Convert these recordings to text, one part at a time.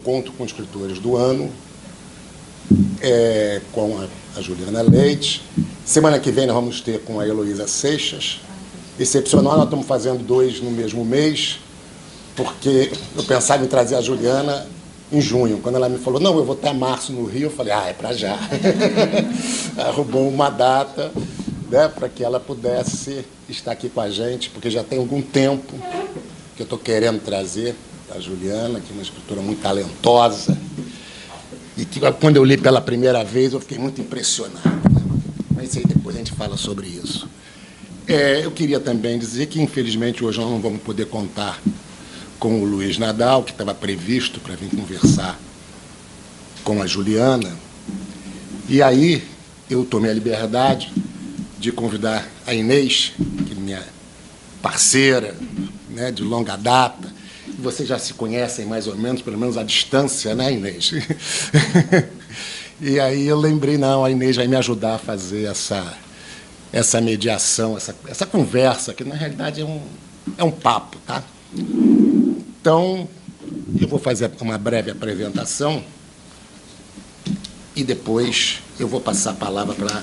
Encontro com escritores do ano, com a Juliana Leite. Semana que vem nós vamos ter com a Heloísa Seixas. Excepcional, nós estamos fazendo 2 no mesmo mês, porque eu pensava em trazer a Juliana em junho. Quando ela me falou, não, eu vou até março no Rio, eu falei, é para já. Arrumou uma data, né, para que ela pudesse estar aqui com a gente, porque já tem algum tempo que eu estou querendo trazer a Juliana, que é uma escritora muito talentosa, e que quando eu li pela primeira vez eu fiquei muito impressionado. Mas aí depois a gente fala sobre isso. Eu queria também dizer que, infelizmente, hoje nós não vamos poder contar com o Luiz Nadal, que estava previsto para vir conversar com a Juliana. E aí eu tomei a liberdade de convidar a Inês, que é minha parceira, né, de longa data. Vocês já se conhecem mais ou menos, pelo menos à distância, né, Inês? E aí eu lembrei, não, a Inês vai me ajudar a fazer essa mediação, essa conversa, que na realidade é um papo, tá? Então, eu vou fazer uma breve apresentação e depois eu vou passar a palavra para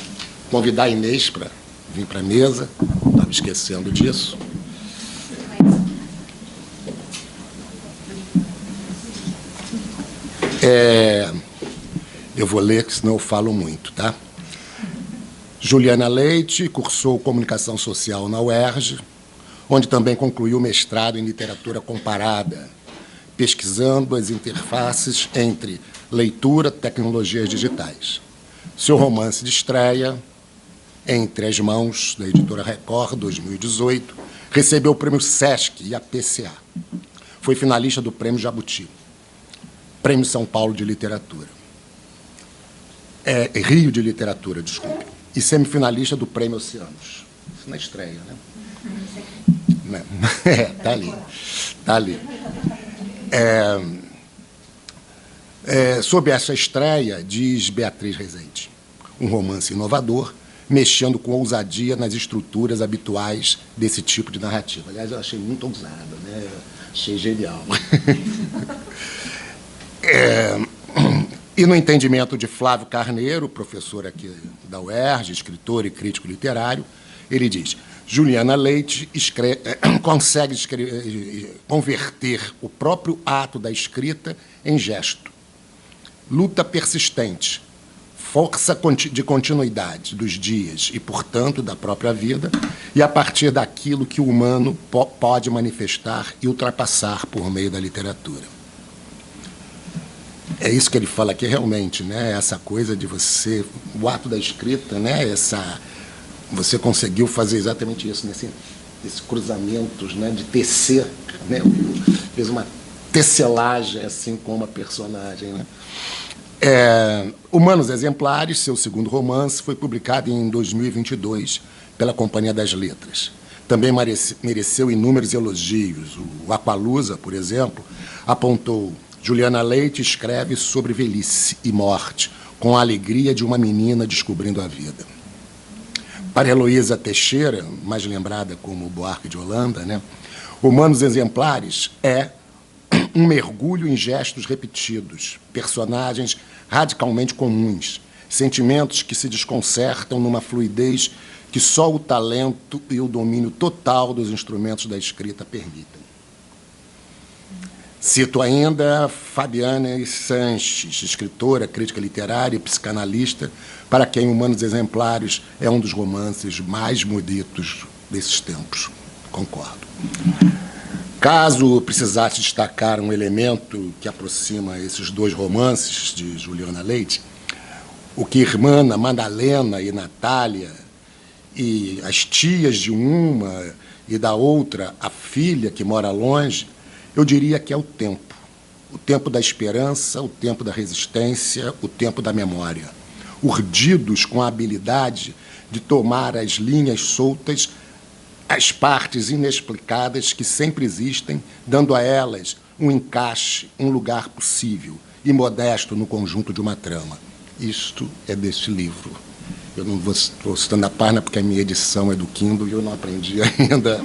convidar a Inês para vir para a mesa. Estava esquecendo disso. Eu vou ler, que senão eu falo muito, tá? Juliana Leite cursou Comunicação Social na UERJ, onde também concluiu mestrado em Literatura Comparada, pesquisando as interfaces entre leitura e tecnologias digitais. Seu romance de estreia, Entre as Mãos, da editora Record, 2018, recebeu o Prêmio Sesc e a PCA. Foi finalista do Prêmio Jabuti, Prêmio São Paulo de Literatura. Rio de Literatura, desculpe. E semifinalista do Prêmio Oceanos. Isso na estreia, né? Tá ali. Tá ali. Sob essa estreia, diz Beatriz Rezende, um romance inovador, mexendo com ousadia nas estruturas habituais desse tipo de narrativa. Aliás, eu achei muito ousado, né? Achei genial. E no entendimento de Flávio Carneiro, professor aqui da UERJ, escritor e crítico literário, ele diz, Juliana Leite consegue converter o próprio ato da escrita em gesto. Luta persistente, força de continuidade dos dias e, portanto, da própria vida, e a partir daquilo que o humano pode manifestar e ultrapassar por meio da literatura. É isso que ele fala aqui realmente, né? Essa coisa de você, o ato da escrita, né? Você conseguiu fazer exatamente isso, nesses cruzamentos, né? De tecer, né? Fez uma tecelagem assim com uma personagem, né? Humanos Exemplares, seu segundo romance, foi publicado em 2022 pela Companhia das Letras. Também mereceu inúmeros elogios. O Aqualusa, por exemplo, apontou: Juliana Leite escreve sobre velhice e morte, com a alegria de uma menina descobrindo a vida. Para Heloísa Teixeira, mais lembrada como Buarque de Holanda, né, Humanos Exemplares é um mergulho em gestos repetidos, personagens radicalmente comuns, sentimentos que se desconcertam numa fluidez que só o talento e o domínio total dos instrumentos da escrita permitem. Cito ainda Fabiana Sanches, escritora, crítica literária e psicanalista, para quem Humanos Exemplares é um dos romances mais bonitos desses tempos. Concordo. Caso precisasse destacar um elemento que aproxima esses 2 romances de Juliana Leite, o que irmana Madalena e Natália, e as tias de uma e da outra, a filha que mora longe, eu diria que é o tempo da esperança, o tempo da resistência, o tempo da memória, urdidos com a habilidade de tomar as linhas soltas, as partes inexplicadas que sempre existem, dando a elas um encaixe, um lugar possível e modesto no conjunto de uma trama. Isto é deste livro. Eu não estou citando a página porque a minha edição é do Kindle e eu não aprendi ainda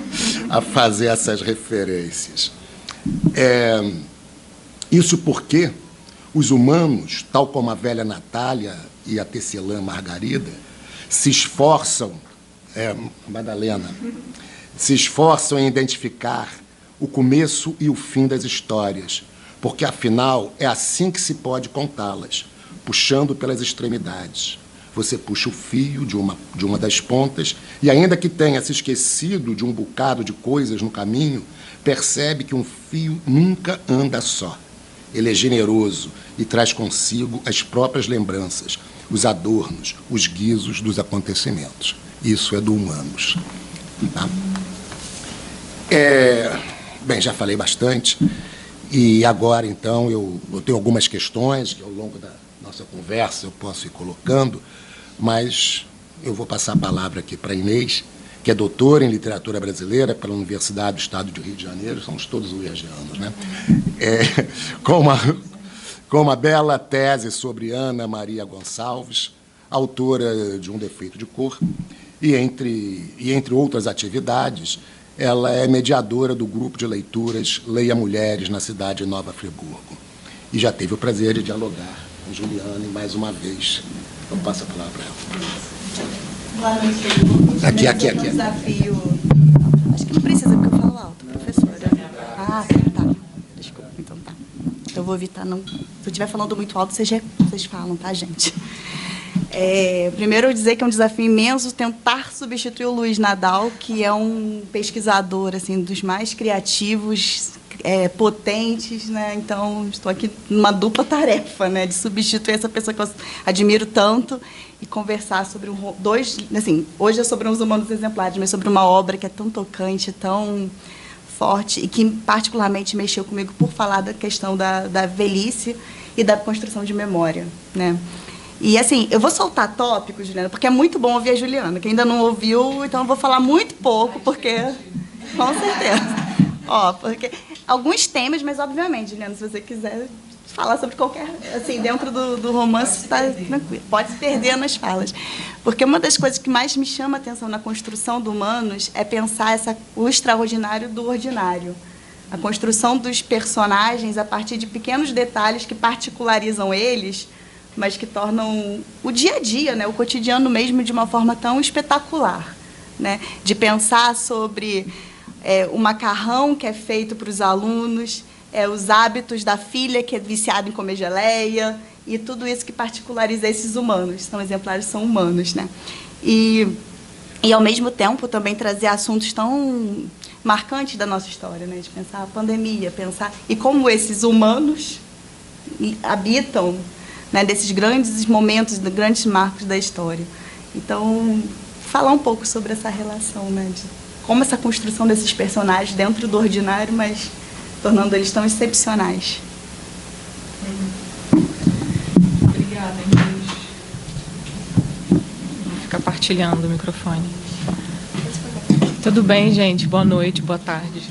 a fazer essas referências. Isso porque Os humanos, tal como a velha Natália e a tecelã Margarida, se esforçam, Madalena, se esforçam em identificar o começo e o fim das histórias, porque, afinal, é assim que se pode contá-las, puxando pelas extremidades. Você puxa o fio de uma das pontas e, ainda que tenha se esquecido de um bocado de coisas no caminho, percebe que um fio nunca anda só. Ele é generoso e traz consigo as próprias lembranças, os adornos, os guizos dos acontecimentos. Isso é do Humanos. Tá? Bem, já falei bastante. E agora, então, eu tenho algumas questões que, ao longo da nossa conversa, eu posso ir colocando, mas eu vou passar a palavra aqui para a Inês, que é doutora em literatura brasileira pela Universidade do Estado do Rio de Janeiro, somos todos uergianos, né? Com uma bela tese sobre Ana Maria Gonçalves, autora de Um Defeito de Cor, e entre outras atividades, ela é mediadora do grupo de leituras Leia Mulheres na cidade de Nova Friburgo. E já teve o prazer de dialogar com Juliane mais uma vez. Eu passo a palavra para ela. Boa noite. Aqui. Um desafio. Acho que não precisa, porque eu falo alto, professora. Ah, tá. Desculpa, então tá. Eu vou evitar não. Se eu estiver falando muito alto, vocês falam, tá, gente? Primeiro, eu dizer que é um desafio imenso tentar substituir o Luiz Nadal, que é um pesquisador assim, dos mais criativos, potentes, né? Então, estou aqui numa dupla tarefa, né? De substituir essa pessoa que eu admiro tanto e conversar sobre assim, hoje é sobre Os Humanos Exemplares, mas sobre uma obra que é tão tocante, tão forte e que particularmente mexeu comigo por falar da questão da velhice e da construção de memória, né? E, assim, eu vou soltar tópicos, Juliana, porque é muito bom ouvir a Juliana, que ainda não ouviu, então eu vou falar muito pouco, porque... Com certeza. Porque alguns temas, mas, obviamente, Juliana, se você quiser falar sobre qualquer... Assim, dentro do romance, está tranquilo. Pode se perder nas falas. Porque uma das coisas que mais me chama a atenção na construção do Humanos é pensar o extraordinário do ordinário. A construção dos personagens a partir de pequenos detalhes que particularizam eles, mas que tornam o dia a dia, né, o cotidiano mesmo, de uma forma tão espetacular, né? De pensar sobre o macarrão que é feito para os alunos, os hábitos da filha que é viciada em comer geleia, e tudo isso que particulariza esses humanos. São exemplares, são humanos, né? E, ao mesmo tempo, também trazer assuntos tão marcantes da nossa história, né? De pensar a pandemia, pensar... E como esses humanos habitam, né, desses grandes momentos, grandes marcos da história. Então, falar um pouco sobre essa relação, né, de como essa construção desses personagens dentro do ordinário, mas tornando eles tão excepcionais. Obrigada, Inês. Vou ficar partilhando o microfone. Tudo bem, gente? Boa noite, boa tarde.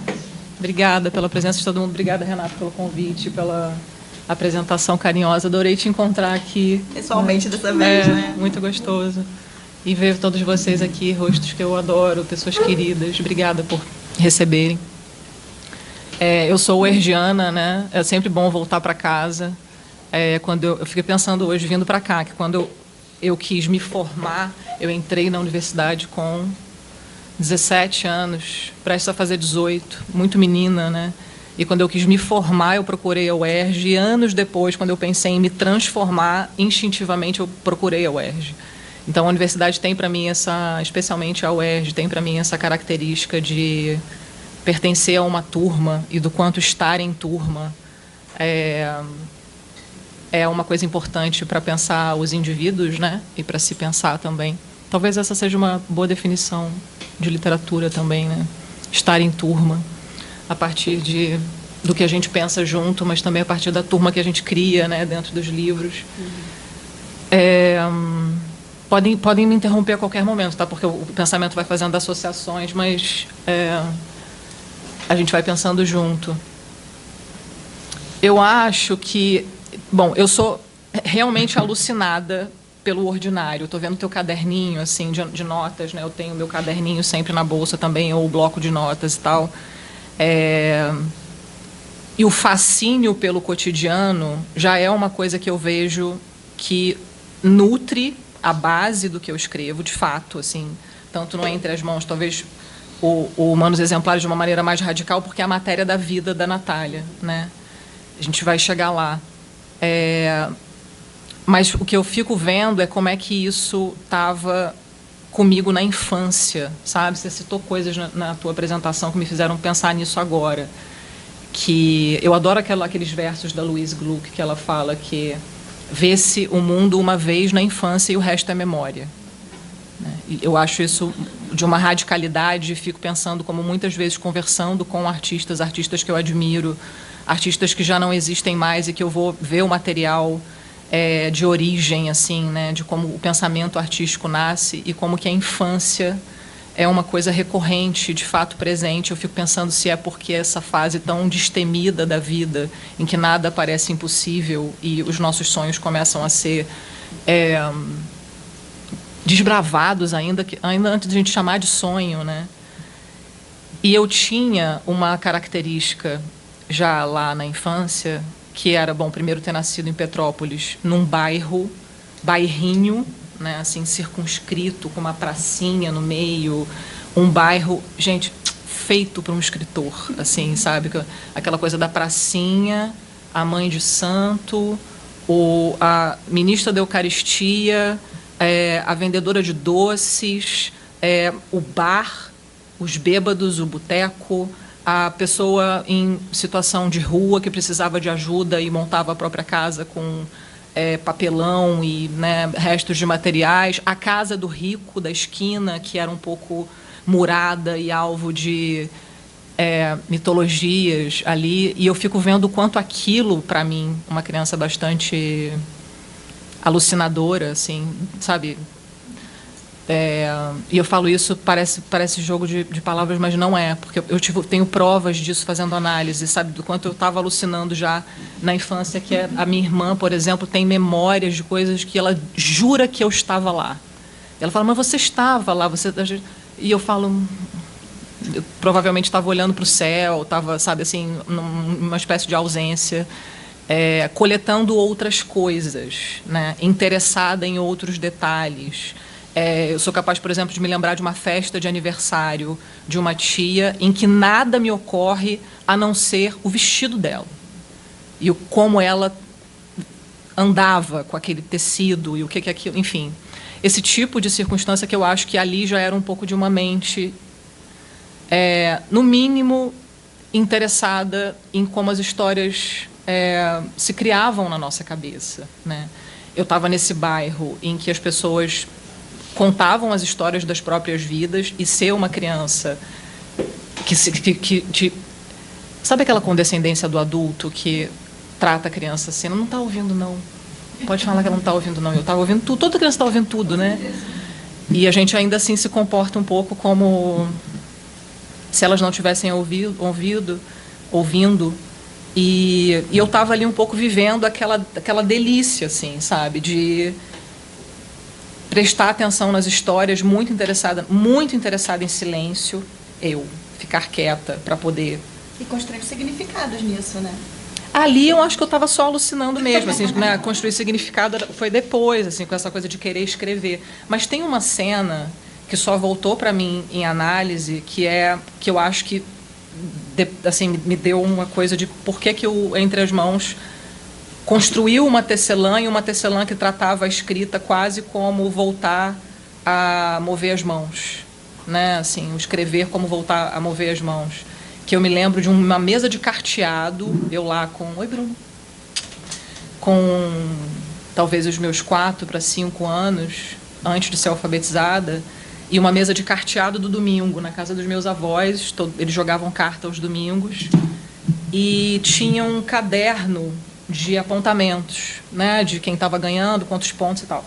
Obrigada pela presença de todo mundo. Obrigada, Renato, pelo convite, pela apresentação carinhosa. Adorei te encontrar aqui. Pessoalmente, dessa vez, né? Muito gostoso. E ver todos vocês aqui, rostos que eu adoro, pessoas queridas. Obrigada por receberem. Eu sou uergiana, né? É sempre bom voltar para casa. Quando eu fiquei pensando hoje, vindo para cá, que quando eu quis me formar, eu entrei na universidade com 17 anos, prestes a fazer 18, muito menina, né? E quando eu quis me formar, eu procurei a UERJ. E anos depois, quando eu pensei em me transformar, instintivamente eu procurei a UERJ. Então, a universidade tem para mim especialmente a UERJ, tem para mim essa característica de pertencer a uma turma e do quanto estar em turma é uma coisa importante para pensar os indivíduos, né? E para se pensar também. Talvez essa seja uma boa definição de literatura também, né? Estar em turma, a partir do que a gente pensa junto, mas também a partir da turma que a gente cria, né, dentro dos livros. Podem me interromper a qualquer momento, tá? Porque o pensamento vai fazendo associações, mas a gente vai pensando junto. Eu acho que... Bom, eu sou realmente alucinada pelo ordinário. Estou vendo teu caderninho assim, de notas, né? Eu tenho meu caderninho sempre na bolsa também, ou o bloco de notas e tal. E o fascínio pelo cotidiano já é uma coisa que eu vejo que nutre a base do que eu escrevo, de fato, assim, tanto no Entre as Mãos, talvez o Humanos Exemplares de uma maneira mais radical, porque é a matéria da vida da Natália, né? A gente vai chegar lá. Mas o que eu fico vendo é como é que isso estava comigo na infância, sabe? Você citou coisas na tua apresentação que me fizeram pensar nisso agora. Que eu adoro aqueles versos da Louise Gluck, que ela fala que vê-se o mundo uma vez na infância e o resto é memória. Eu acho isso de uma radicalidade, fico pensando como muitas vezes conversando com artistas que eu admiro, artistas que já não existem mais e que eu vou ver o material de origem, assim, né, de como o pensamento artístico nasce e como que a infância é uma coisa recorrente, de fato presente. Eu fico pensando se é porque essa fase tão destemida da vida, em que nada parece impossível e os nossos sonhos começam a ser desbravados ainda antes de a gente chamar de sonho, né? E eu tinha uma característica já lá na infância, que era, bom, primeiro ter nascido em Petrópolis, num bairrinho, né, assim, circunscrito, com uma pracinha no meio, um bairro, gente, feito para um escritor, assim, sabe? Aquela coisa da pracinha, a mãe de santo, a ministra da Eucaristia, a vendedora de doces, o bar, os bêbados, o boteco, a pessoa em situação de rua que precisava de ajuda e montava a própria casa com papelão e, né, restos de materiais, a casa do rico da esquina, que era um pouco murada e alvo de mitologias ali, e eu fico vendo o quanto aquilo, para mim, uma criança bastante alucinadora, assim, sabe? E eu falo isso, parece jogo de palavras, mas não é, porque eu tenho provas disso fazendo análise, sabe, do quanto eu estava alucinando já na infância, que a minha irmã, por exemplo, tem memórias de coisas que ela jura que eu estava lá. Ela fala, mas você estava lá, e eu falo, eu provavelmente estava olhando para o céu, estava, sabe, assim, numa espécie de ausência, coletando outras coisas, né, interessada em outros detalhes. Eu sou capaz, por exemplo, de me lembrar de uma festa de aniversário de uma tia em que nada me ocorre a não ser o vestido dela. E como ela andava com aquele tecido e o que é aquilo, enfim. Esse tipo de circunstância que eu acho que ali já era um pouco de uma mente, no mínimo, interessada em como as histórias se criavam na nossa cabeça, né? Eu estava nesse bairro em que as pessoas contavam as histórias das próprias vidas, e ser uma criança que sabe aquela condescendência do adulto que trata a criança assim, não está ouvindo não, pode falar que ela não está ouvindo não, eu estava ouvindo tudo, toda criança está ouvindo tudo, né? E a gente ainda assim se comporta um pouco como se elas não tivessem ouvindo, e eu estava ali um pouco vivendo aquela delícia, assim, sabe, de prestar atenção nas histórias, muito interessada em silêncio, ficar quieta para poder... E construir significados nisso, né? Ali eu acho que eu estava só alucinando mesmo, assim, né? Construir significado foi depois, assim, com essa coisa de querer escrever. Mas tem uma cena que só voltou para mim em análise, que eu acho que assim, me deu uma coisa de por que o Entre as Mãos construiu uma tecelã, e uma tecelã que tratava a escrita quase como voltar a mover as mãos, né? Assim, o escrever como voltar a mover as mãos. Que eu me lembro de uma mesa de carteado, eu lá com... Oi, Bruno. Com talvez os meus 4 para 5 anos, antes de ser alfabetizada, e uma mesa de carteado do domingo, na casa dos meus avós. Eles jogavam carta aos domingos, e tinha um caderno de apontamentos, né, de quem estava ganhando, quantos pontos e tal.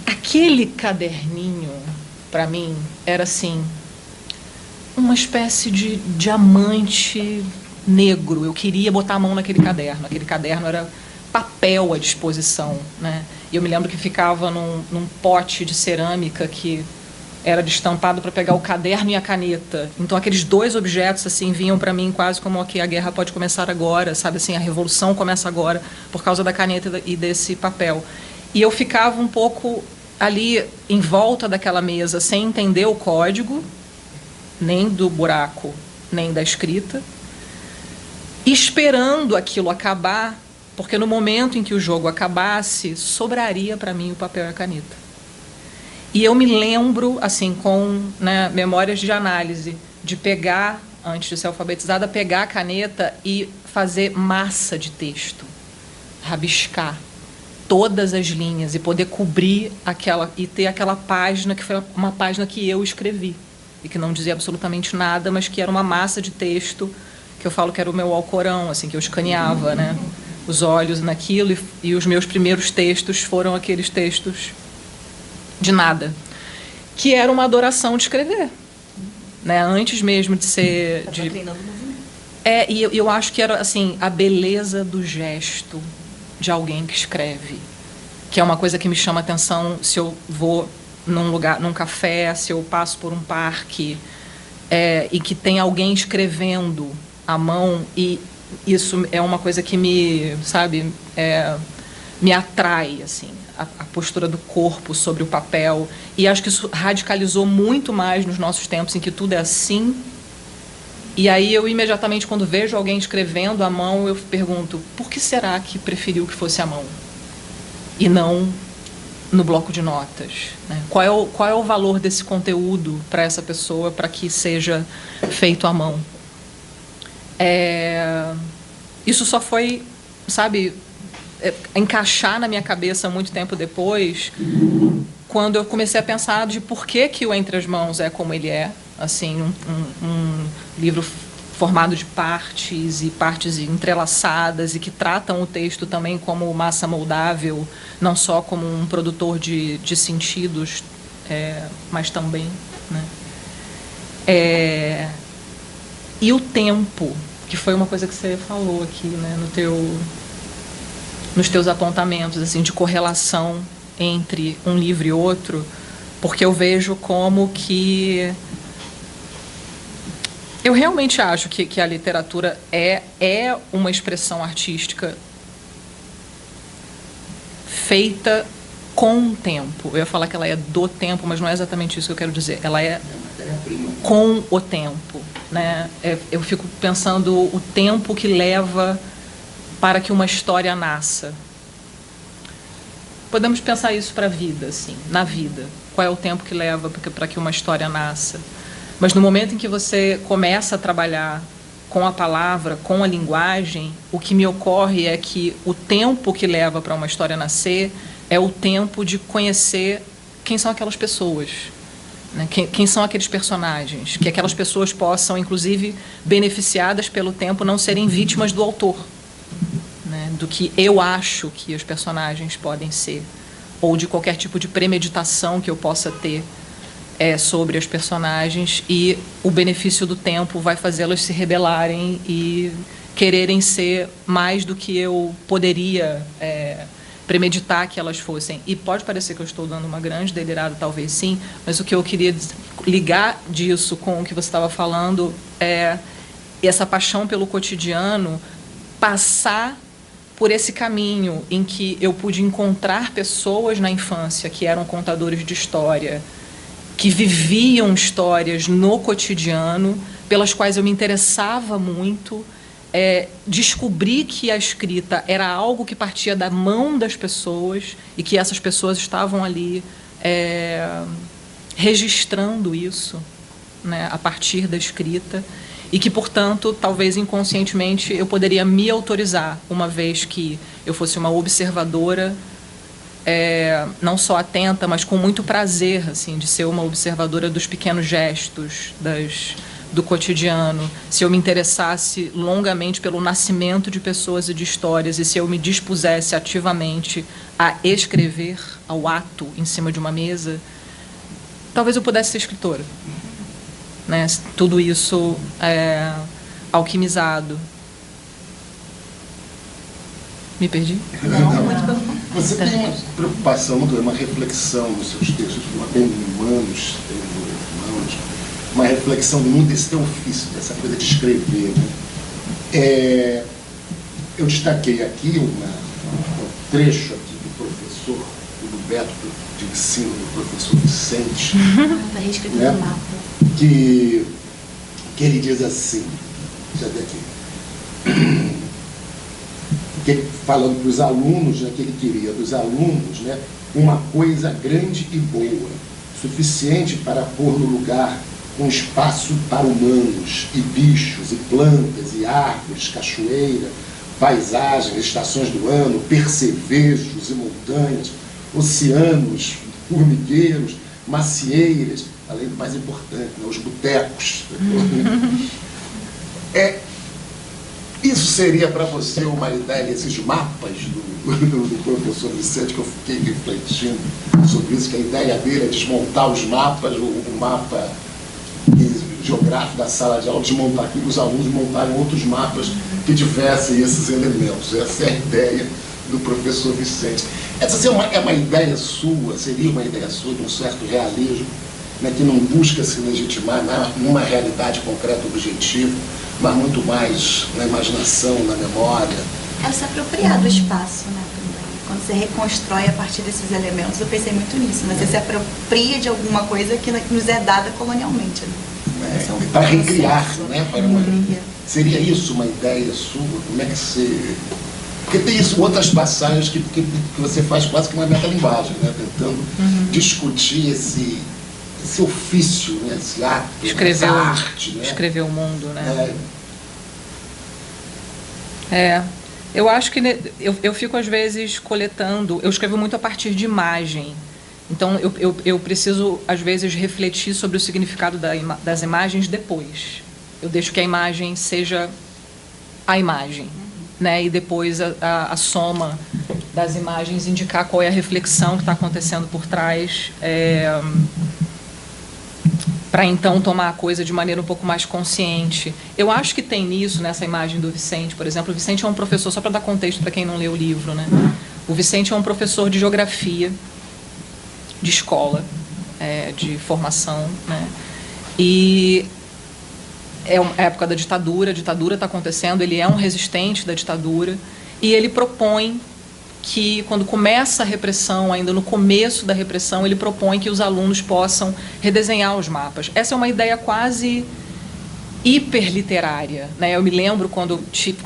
Aquele caderninho, para mim, era assim, uma espécie de diamante negro. Eu queria botar a mão naquele caderno. Aquele caderno era papel à disposição, né? E eu me lembro que ficava num pote de cerâmica que era destampado para pegar o caderno e a caneta. Então aqueles dois objetos assim vinham para mim quase como que a guerra pode começar agora, sabe assim, a revolução começa agora por causa da caneta e desse papel. E eu ficava um pouco ali em volta daquela mesa sem entender o código, nem do buraco, nem da escrita, esperando aquilo acabar, porque no momento em que o jogo acabasse, sobraria para mim o papel e a caneta. E eu me lembro, assim, com, né, memórias de análise, de pegar, antes de ser alfabetizada, pegar a caneta e fazer massa de texto, rabiscar todas as linhas e poder cobrir aquela, e ter aquela página que foi uma página que eu escrevi e que não dizia absolutamente nada, mas que era uma massa de texto, que eu falo que era o meu Alcorão, assim, que eu escaneava, né, os olhos naquilo, e os meus primeiros textos foram aqueles textos de nada, que era uma adoração de escrever, né? Antes mesmo de ser de... e eu acho que era assim a beleza do gesto de alguém que escreve, que é uma coisa que me chama a atenção se eu vou num lugar, num café, se eu passo por um parque, e que tem alguém escrevendo à mão, e isso é uma coisa que me, sabe, me atrai, assim, a postura do corpo sobre o papel. E acho que isso radicalizou muito mais nos nossos tempos, em que tudo é assim. E aí eu imediatamente, quando vejo alguém escrevendo à mão, eu pergunto, por que será que preferiu que fosse à mão e não no bloco de notas, né? Qual é o valor desse conteúdo para essa pessoa, para que seja feito à mão? Isso só foi, sabe, encaixar na minha cabeça muito tempo depois, quando eu comecei a pensar de por que o Entre as Mãos é como ele é, assim, um livro formado de partes e partes entrelaçadas e que tratam o texto também como massa moldável, não só como um produtor de sentidos, mas também, né? E o tempo, que foi uma coisa que você falou aqui, né, nos teus apontamentos, assim, de correlação entre um livro e outro, porque eu vejo como que eu realmente acho que a literatura é uma expressão artística feita com o tempo. Eu ia falar que ela é do tempo, mas não é exatamente isso que eu quero dizer. Ela é com o tempo, né? Eu fico pensando o tempo que leva para que uma história nasça. Podemos pensar isso para a vida, assim, na vida. Qual é o tempo que leva para que uma história nasça? Mas no momento em que você começa a trabalhar com a palavra, com a linguagem, o que me ocorre é que o tempo que leva para uma história nascer é o tempo de conhecer quem são aquelas pessoas, né? Quem são aqueles personagens, que aquelas pessoas possam, inclusive, beneficiadas pelo tempo, não serem vítimas do autor, né? Do que eu acho que os personagens podem ser, ou de qualquer tipo de premeditação que eu possa ter sobre os personagens, e o benefício do tempo vai fazê-las se rebelarem e quererem ser mais do que eu poderia premeditar que elas fossem. E pode parecer que eu estou dando uma grande delirada, talvez sim, mas o que eu queria ligar disso com o que você estava falando é essa paixão pelo cotidiano, passar por esse caminho em que eu pude encontrar pessoas na infância que eram contadores de história, que viviam histórias no cotidiano, pelas quais eu me interessava muito, descobri que a escrita era algo que partia da mão das pessoas e que essas pessoas estavam ali registrando isso, né, a partir da escrita, e que, portanto, talvez inconscientemente eu poderia me autorizar, uma vez que eu fosse uma observadora, não só atenta, mas com muito prazer, assim, de ser uma observadora dos pequenos gestos, do cotidiano, se eu me interessasse longamente pelo nascimento de pessoas e de histórias, e se eu me dispusesse ativamente a escrever, ao ato, em cima de uma mesa, talvez eu pudesse ser escritora, né? Tudo isso alquimizado. Me perdi? Não, muito pelo contrário. Você tem uma preocupação, uma reflexão nos seus textos, bem humanos, uma reflexão muito desse teu ofício, dessa coisa de escrever. Né? Eu destaquei aqui um trecho aqui do professor, do método de ensino do professor Vicente, né? que ele diz assim, deixa eu ver aqui, que ele, falando para os alunos, né, que ele queria dos alunos, né, uma coisa grande e boa, suficiente para pôr no lugar um espaço para humanos, e bichos, e plantas, e árvores, cachoeira, paisagens, estações do ano, percevejos e montanhas, oceanos, formigueiros, macieiras, além do mais importante, né, os botecos. Isso seria para você uma ideia, esses mapas do professor Vicente, que eu fiquei refletindo sobre isso, que a ideia dele é desmontar os mapas, o mapa geográfico da sala de aula, desmontar aqui, os alunos montarem outros mapas que tivessem esses elementos. Essa é a ideia do professor Vicente. Essa é uma ideia sua, seria uma ideia sua de um certo realismo, né, que não busca se legitimar numa realidade concreta, objetiva, mas muito mais na imaginação, na memória. É se apropriar do espaço, né, também. Quando você reconstrói a partir desses elementos, eu pensei muito nisso, mas você se apropria de alguma coisa que nos é dada colonialmente. Né? Para recriar, né? Seria isso uma ideia sua? Como é que você... Porque tem isso, outras passagens que você faz quase que uma metalinguagem, né? Tentando discutir esse ofício, né? Esse ato, escrever essa arte, né? Escrever o mundo, né? Eu acho que eu fico às vezes coletando, eu escrevo muito a partir de imagem, então eu preciso às vezes refletir sobre o significado das imagens depois. Eu deixo que a imagem seja a imagem, né? E depois a soma das imagens indicar qual é a reflexão que está acontecendo por trás, para então tomar a coisa de maneira um pouco mais consciente. Eu acho que tem nisso, nessa imagem do Vicente, por exemplo. O Vicente é um professor, só para dar contexto para quem não leu o livro, né? O Vicente é um professor de geografia, de escola, de formação, né? E é uma época da ditadura, a ditadura está acontecendo, ele é um resistente da ditadura, e ele propõe que, quando começa a repressão, ainda no começo da repressão, ele propõe que os alunos possam redesenhar os mapas. Essa é uma ideia quase hiperliterária, né? Eu me lembro quando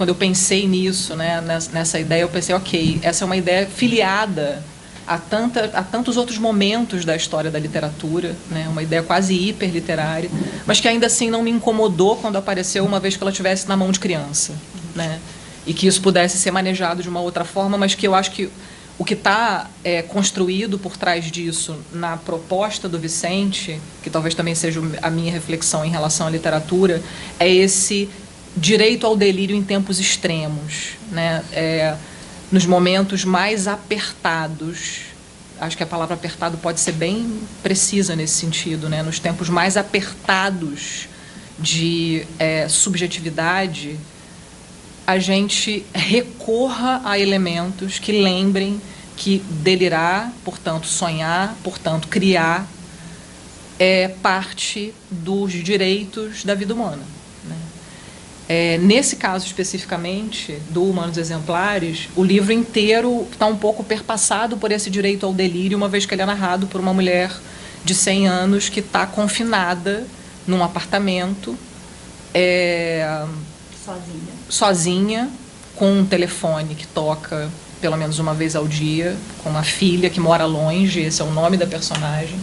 eu pensei nisso, né? Nessa ideia, eu pensei, ok, essa é uma ideia filiada a tantos outros momentos da história da literatura, né? Uma ideia quase hiperliterária, mas que ainda assim não me incomodou quando apareceu, uma vez que ela estivesse na mão de criança, né? E que isso pudesse ser manejado de uma outra forma, mas que eu acho que o que está construído por trás disso na proposta do Vicente, que talvez também seja a minha reflexão em relação à literatura, é esse direito ao delírio em tempos extremos, né? Nos momentos mais apertados, acho que a palavra apertado pode ser bem precisa nesse sentido, né? Nos tempos mais apertados de subjetividade, a gente recorra a elementos que lembrem que delirar, portanto sonhar, portanto criar, é parte dos direitos da vida humana, né? Nesse caso especificamente do Humanos Exemplares, o livro inteiro está um pouco perpassado por esse direito ao delírio, uma vez que ele é narrado por uma mulher de 100 anos que está confinada num apartamento, sozinha, com um telefone que toca pelo menos uma vez ao dia, com uma filha que mora longe, esse é o nome da personagem.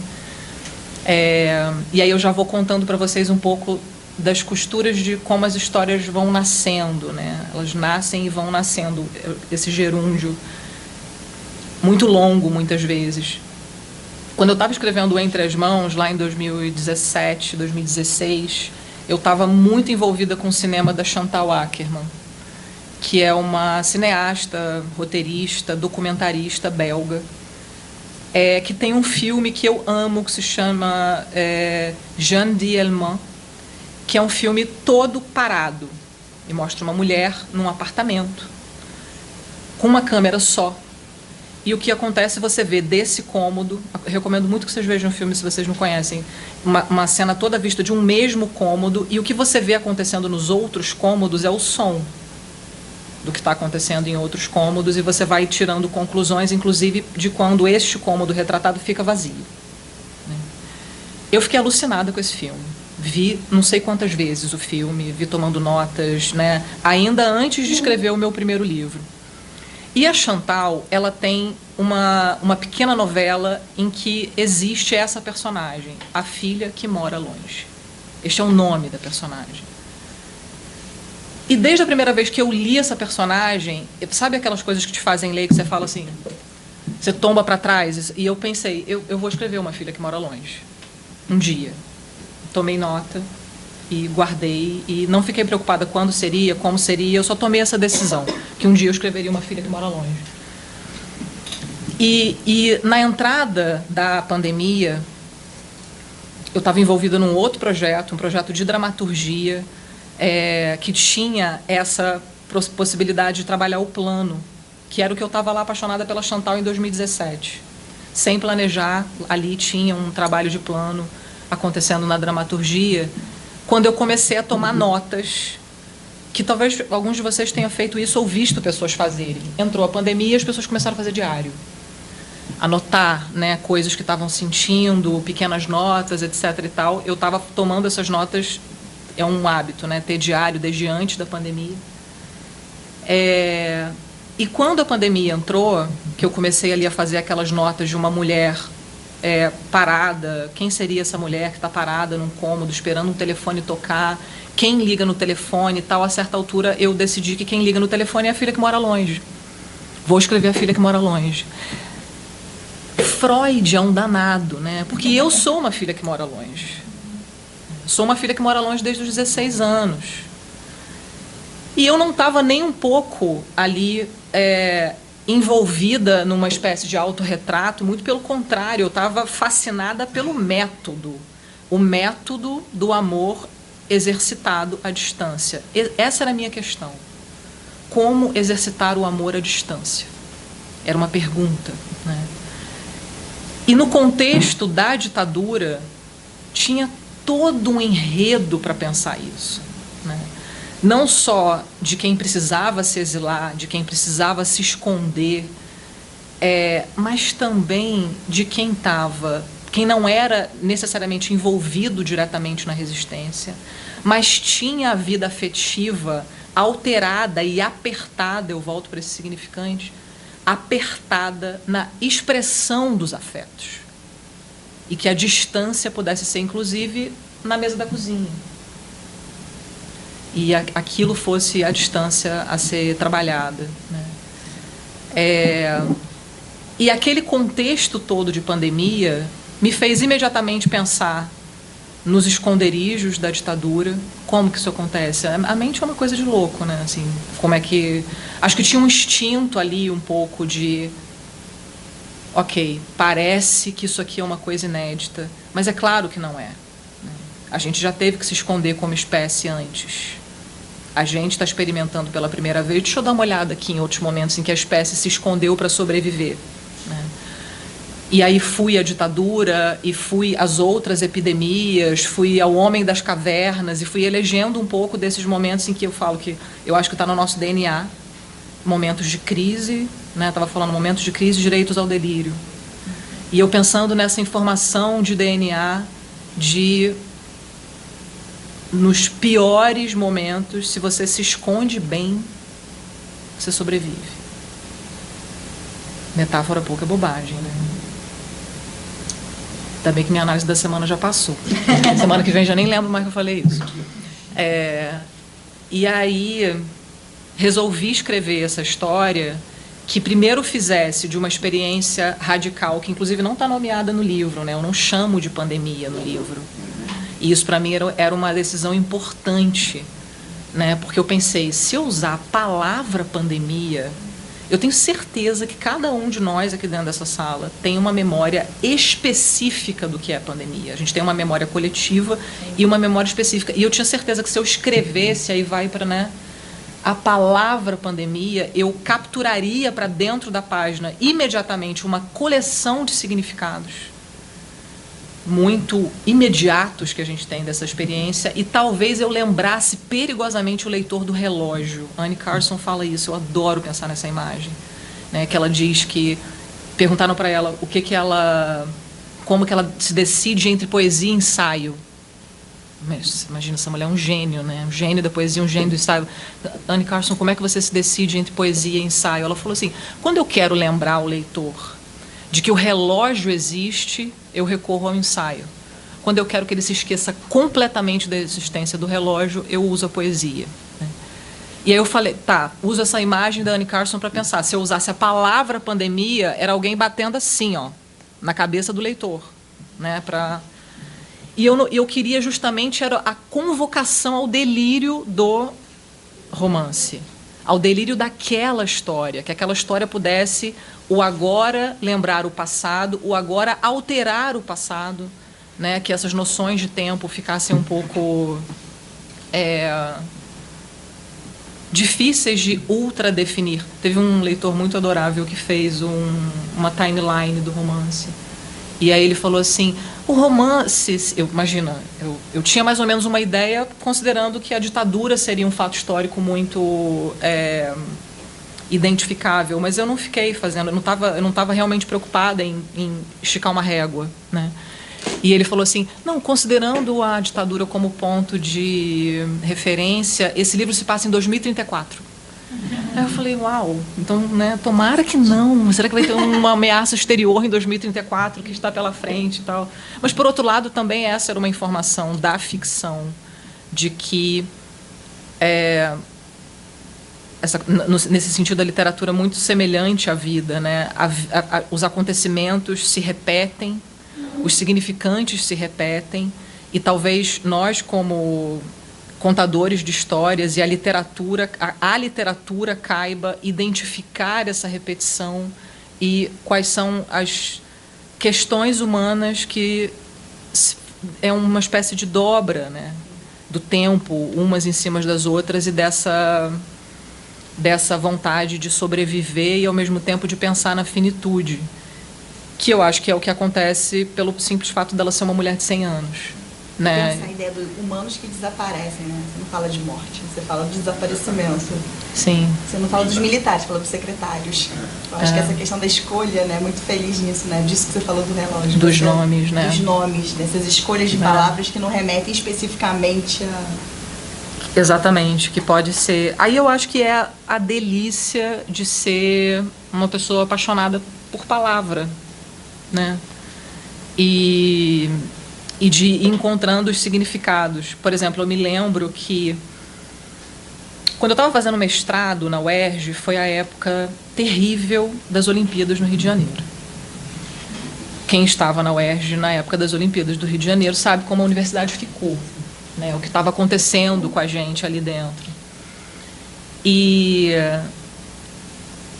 E aí eu já vou contando para vocês um pouco das costuras de como as histórias vão nascendo, né? Elas nascem e vão nascendo, esse gerúndio muito longo, muitas vezes. Quando eu estava escrevendo Entre as Mãos, lá em 2017, 2016, eu estava muito envolvida com o cinema da Chantal Akerman, que é uma cineasta, roteirista, documentarista belga, que tem um filme que eu amo, que se chama Jeanne Dielman, que é um filme todo parado, e mostra uma mulher num apartamento, com uma câmera só, e o que acontece, você vê desse cômodo, eu recomendo muito que vocês vejam o filme se vocês não conhecem, uma cena toda vista de um mesmo cômodo, e o que você vê acontecendo nos outros cômodos é o som do que está acontecendo em outros cômodos, e você vai tirando conclusões, inclusive, de quando este cômodo retratado fica vazio. Né? Eu fiquei alucinada com esse filme. Vi não sei quantas vezes o filme, vi tomando notas, né? Ainda antes de escrever o meu primeiro livro. E a Chantal, ela tem uma pequena novela em que existe essa personagem, a filha que mora longe. Este é o nome da personagem. E desde a primeira vez que eu li essa personagem, sabe aquelas coisas que te fazem ler, que você fala assim, você tomba para trás? E eu pensei, eu vou escrever uma filha que mora longe. Um dia. Tomei nota e guardei, e não fiquei preocupada quando seria, como seria, eu só tomei essa decisão, que um dia eu escreveria uma filha que mora longe. E na entrada da pandemia, eu estava envolvida num outro projeto, um projeto de dramaturgia, que tinha essa possibilidade de trabalhar o plano, que era o que eu estava lá apaixonada pela Chantal em 2017. Sem planejar, ali tinha um trabalho de plano acontecendo na dramaturgia, quando eu comecei a tomar notas, que talvez alguns de vocês tenham feito isso ou visto pessoas fazerem. Entrou a pandemia e as pessoas começaram a fazer diário. Anotar, né, coisas que estavam sentindo, pequenas notas, etc. e tal. Eu estava tomando essas notas, é um hábito, né, ter diário desde antes da pandemia. E quando a pandemia entrou, que eu comecei ali a fazer aquelas notas de uma mulher parada, quem seria essa mulher que está parada num cômodo, esperando um telefone tocar, quem liga no telefone e tal, a certa altura eu decidi que quem liga no telefone é a filha que mora longe. Vou escrever a filha que mora longe. Freud é um danado, né? Porque eu sou uma filha que mora longe. Sou uma filha que mora longe desde os 16 anos. E eu não estava nem um pouco ali envolvida numa espécie de autorretrato, muito pelo contrário, eu estava fascinada pelo método, o método do amor exercitado à distância. Essa era a minha questão. Como exercitar o amor à distância? Era uma pergunta, né? E no contexto da ditadura, tinha todo um enredo para pensar isso, né? Não só de quem precisava se exilar, de quem precisava se esconder, mas também de quem não era necessariamente envolvido diretamente na resistência, mas tinha a vida afetiva alterada e apertada, eu volto para esse significante, apertada na expressão dos afetos. E que a distância pudesse ser, inclusive, na mesa da cozinha. E aquilo fosse a distância a ser trabalhada, né? E aquele contexto todo de pandemia me fez imediatamente pensar nos esconderijos da ditadura, como que isso acontece. A mente é uma coisa de louco, né? Assim, como é que... Acho que tinha um instinto ali um pouco de... Ok, parece que isso aqui é uma coisa inédita, mas é claro que não é, né? A gente já teve que se esconder como espécie antes. A gente está experimentando pela primeira vez. Deixa eu dar uma olhada aqui em outros momentos em que a espécie se escondeu para sobreviver, né? E aí fui à ditadura, e fui às outras epidemias, fui ao homem das cavernas, e fui elegendo um pouco desses momentos em que eu falo que eu acho que está no nosso DNA, momentos de crise, né? Estava falando momentos de crise, direitos ao delírio. E eu pensando nessa informação de DNA, nos piores momentos, se você se esconde bem, você sobrevive. Metáfora pouca bobagem, né? Ainda bem que minha análise da semana já passou. Semana que vem já nem lembro mais que eu falei isso. E aí resolvi escrever essa história que primeiro fizesse de uma experiência radical, que inclusive não está nomeada no livro, né? Eu não chamo de pandemia no livro. E isso para mim era uma decisão importante, né? Porque eu pensei, se eu usar a palavra pandemia, eu tenho certeza que cada um de nós aqui dentro dessa sala tem uma memória específica do que é a pandemia. A gente tem uma memória coletiva e uma memória específica. E eu tinha certeza que se eu escrevesse, aí vai para, né, a palavra pandemia, eu capturaria para dentro da página imediatamente uma coleção de significados muito imediatos que a gente tem dessa experiência, e talvez eu lembrasse perigosamente o leitor do relógio. Anne Carson fala isso, eu adoro pensar nessa imagem, né, que ela diz que perguntaram para ela o que que ela, como que ela se decide entre poesia e ensaio. Mas, imagina, essa mulher é um gênio, né? Um gênio da poesia, um gênio do ensaio. Anne Carson, como é que você se decide entre poesia e ensaio? Ela falou assim: quando eu quero lembrar o leitor de que o relógio existe, eu recorro ao ensaio. Quando eu quero que ele se esqueça completamente da existência do relógio, eu uso a poesia. Né? E aí eu falei, tá, uso essa imagem da Anne Carson para pensar. Se eu usasse a palavra pandemia, era alguém batendo assim, ó, na cabeça do leitor, né? E eu queria justamente era a convocação ao delírio do romance, ao delírio daquela história, que aquela história pudesse o agora lembrar o passado, o agora alterar o passado, né? Que essas noções de tempo ficassem um pouco difíceis de ultradefinir. Teve um leitor muito adorável que fez uma timeline do romance. E aí ele falou assim, o romance, eu tinha mais ou menos uma ideia, considerando que a ditadura seria um fato histórico muito identificável, mas eu não fiquei fazendo, eu não estava realmente preocupada em esticar uma régua, né? E ele falou assim, não, considerando a ditadura como ponto de referência, esse livro se passa em 2034. Aí eu falei, uau, então, né, tomara que não. Será que vai ter uma ameaça exterior em 2034 que está pela frente e tal? Mas, por outro lado, também essa era uma informação da ficção de que, nesse sentido, a literatura é muito semelhante à vida, né? Os acontecimentos se repetem, os significantes se repetem, e talvez nós, como contadores de histórias, e a literatura caiba identificar essa repetição e quais são as questões humanas que é uma espécie de dobra, né, do tempo, umas em cima das outras, e dessa vontade de sobreviver e, ao mesmo tempo, de pensar na finitude, que eu acho que é o que acontece pelo simples fato dela ser uma mulher de 100 anos. Né? Tem essa ideia de humanos que desaparecem, né? Você não fala de morte, você fala de desaparecimento. Sim. Você não fala dos militares, você fala dos secretários. Eu acho que essa questão da escolha, né, é muito feliz nisso, né? Disso que você falou do relógio. Dos nomes, né? Dos nomes, dessas escolhas de palavras que não remetem especificamente a... Exatamente, que pode ser... Aí eu acho que é a delícia de ser uma pessoa apaixonada por palavra, né? E de ir encontrando os significados. Por exemplo, eu me lembro que, quando eu estava fazendo mestrado na UERJ, foi a época terrível das Olimpíadas no Rio de Janeiro. Quem estava na UERJ na época das Olimpíadas do Rio de Janeiro sabe como a universidade ficou, né? O que estava acontecendo com a gente ali dentro. E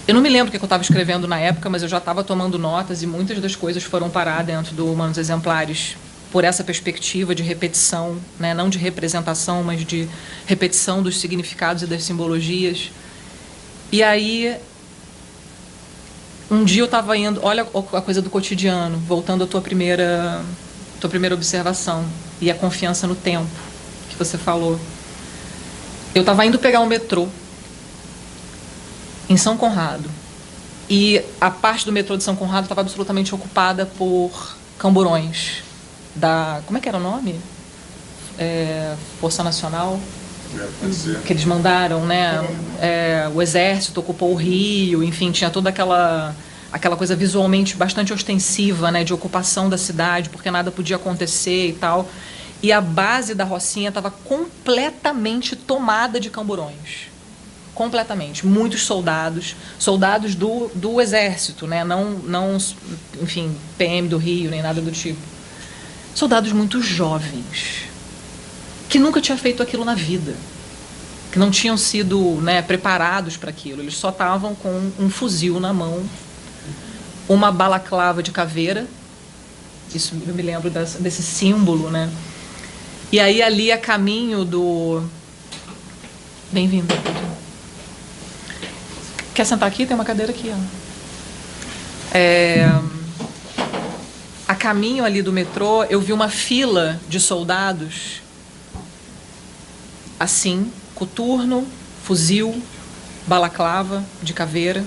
eu não me lembro o que eu estava escrevendo na época, mas eu já estava tomando notas, e muitas das coisas foram parar dentro do Humanos Exemplares por essa perspectiva de repetição, né? Não de representação, mas de repetição dos significados e das simbologias. E aí, um dia eu estava indo, olha a coisa do cotidiano, voltando à tua primeira observação, e a confiança no tempo que você falou. Eu estava indo pegar um metrô em São Conrado, e a parte do metrô de São Conrado estava absolutamente ocupada por camburões como é que era o nome? Força Nacional, que eles mandaram, né? O exército ocupou o Rio, enfim, tinha toda aquela coisa visualmente bastante ostensiva, né, de ocupação da cidade, porque nada podia acontecer e tal. E a base da Rocinha estava completamente tomada de camburões. Completamente. Muitos soldados do exército, né? Não, enfim, PM do Rio, nem nada do tipo. Soldados muito jovens, que nunca tinham feito aquilo na vida, que não tinham sido, né, preparados para aquilo. Eles só estavam com um fuzil na mão, uma balaclava de caveira, isso eu me lembro desse símbolo, né? E aí, ali, a caminho do... Bem-vindo. Quer sentar aqui? Tem uma cadeira aqui, ó. A caminho ali do metrô, eu vi uma fila de soldados, assim, coturno, fuzil, balaclava, de caveira,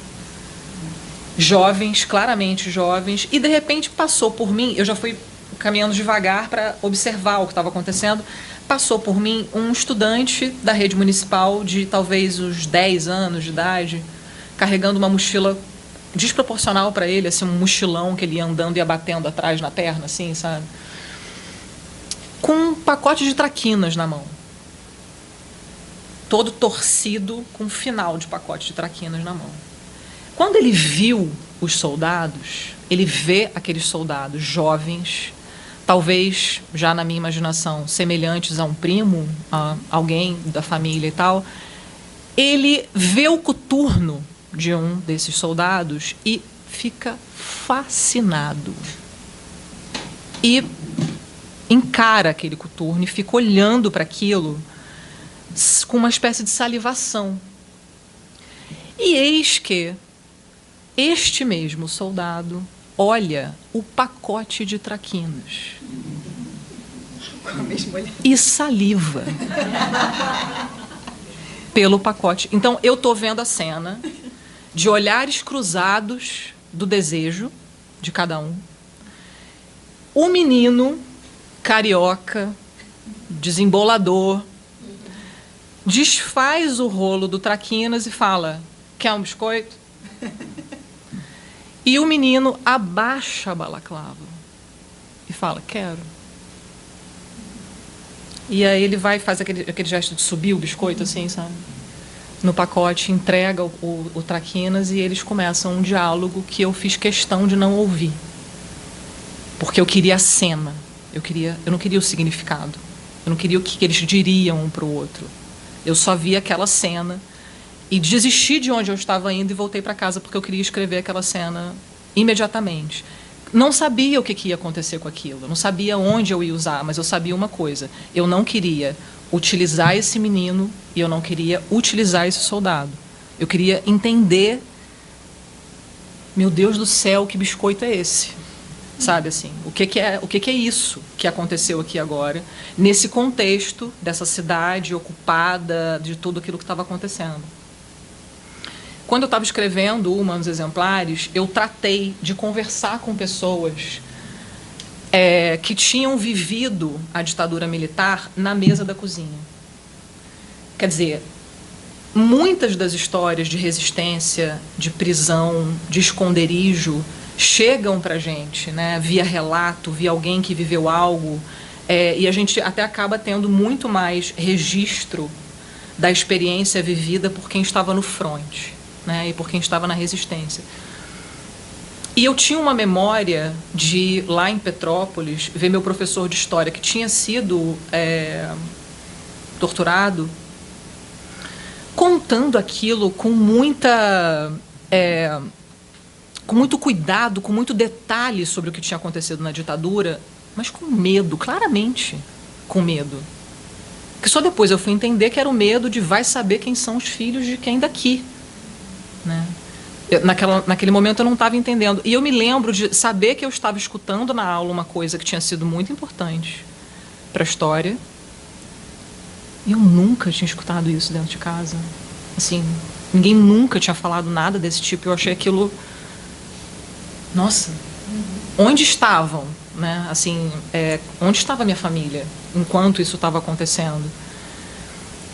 jovens, claramente jovens, e de repente passou por mim, eu já fui caminhando devagar para observar o que estava acontecendo, passou por mim um estudante da rede municipal de talvez uns 10 anos de idade, carregando uma mochila desproporcional para ele, assim, um mochilão que ele ia andando e ia batendo atrás na perna, assim, sabe? Com um pacote de traquinas na mão. Todo torcido, com um final de pacote de traquinas na mão. Quando ele viu os soldados, ele vê aqueles soldados jovens, talvez, já na minha imaginação, semelhantes a um primo, a alguém da família e tal, ele vê o coturno de um desses soldados e fica fascinado. E encara aquele coturno e fica olhando para aquilo com uma espécie de salivação. E eis que este mesmo soldado olha o pacote de traquinas e saliva pelo pacote. Então, eu estou vendo a cena de olhares cruzados do desejo de cada um. O menino carioca, desembolador, desfaz o rolo do traquinas e fala: quer um biscoito? E o menino abaixa a balaclava e fala: quero. E aí ele vai e faz aquele gesto de subir o biscoito, assim, sabe? No pacote, entrega o traquinas e eles começam um diálogo que eu fiz questão de não ouvir. Porque eu queria a cena. Eu não queria o significado. Eu não queria o que eles diriam um para o outro. Eu só vi aquela cena e desisti de onde eu estava indo e voltei para casa porque eu queria escrever aquela cena imediatamente. Não sabia o que ia acontecer com aquilo, eu não sabia onde eu ia usar, mas eu sabia uma coisa: eu não queria utilizar esse menino e eu não queria utilizar esse soldado. Eu queria entender, meu Deus do céu, que biscoito é esse? Sabe, assim, o que é isso que aconteceu aqui agora, nesse contexto dessa cidade ocupada, de tudo aquilo que estava acontecendo. Quando eu estava escrevendo o Humanos Exemplares, eu tratei de conversar com pessoas que tinham vivido a ditadura militar na mesa da cozinha. Quer dizer, muitas das histórias de resistência, de prisão, de esconderijo, chegam para a gente, né, via relato, via alguém que viveu algo, e a gente até acaba tendo muito mais registro da experiência vivida por quem estava no fronte, né, e por quem estava na resistência. E eu tinha uma memória de, lá em Petrópolis, ver meu professor de história, que tinha sido torturado, contando aquilo com muito cuidado, com muito detalhe sobre o que tinha acontecido na ditadura, mas com medo, claramente com medo. Que só depois eu fui entender que era o medo de vai saber quem são os filhos de quem daqui, né? Naquele momento eu não estava entendendo. E eu me lembro de saber que eu estava escutando na aula uma coisa que tinha sido muito importante para a história. E eu nunca tinha escutado isso dentro de casa. Assim, ninguém nunca tinha falado nada desse tipo. Eu achei aquilo... Nossa, onde estavam? Né? Assim, onde estava a minha família enquanto isso estava acontecendo?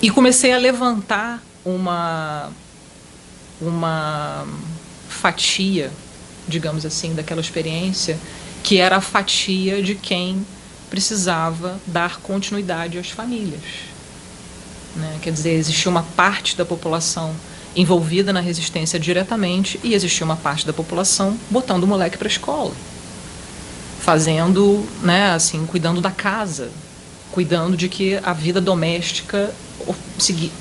E comecei a levantar uma fatia, digamos assim, daquela experiência, que era a fatia de quem precisava dar continuidade às famílias. Né? Quer dizer, existia uma parte da população envolvida na resistência diretamente e existia uma parte da população botando o moleque para a escola, fazendo, né, assim, cuidando da casa, cuidando de que a vida doméstica seguisse.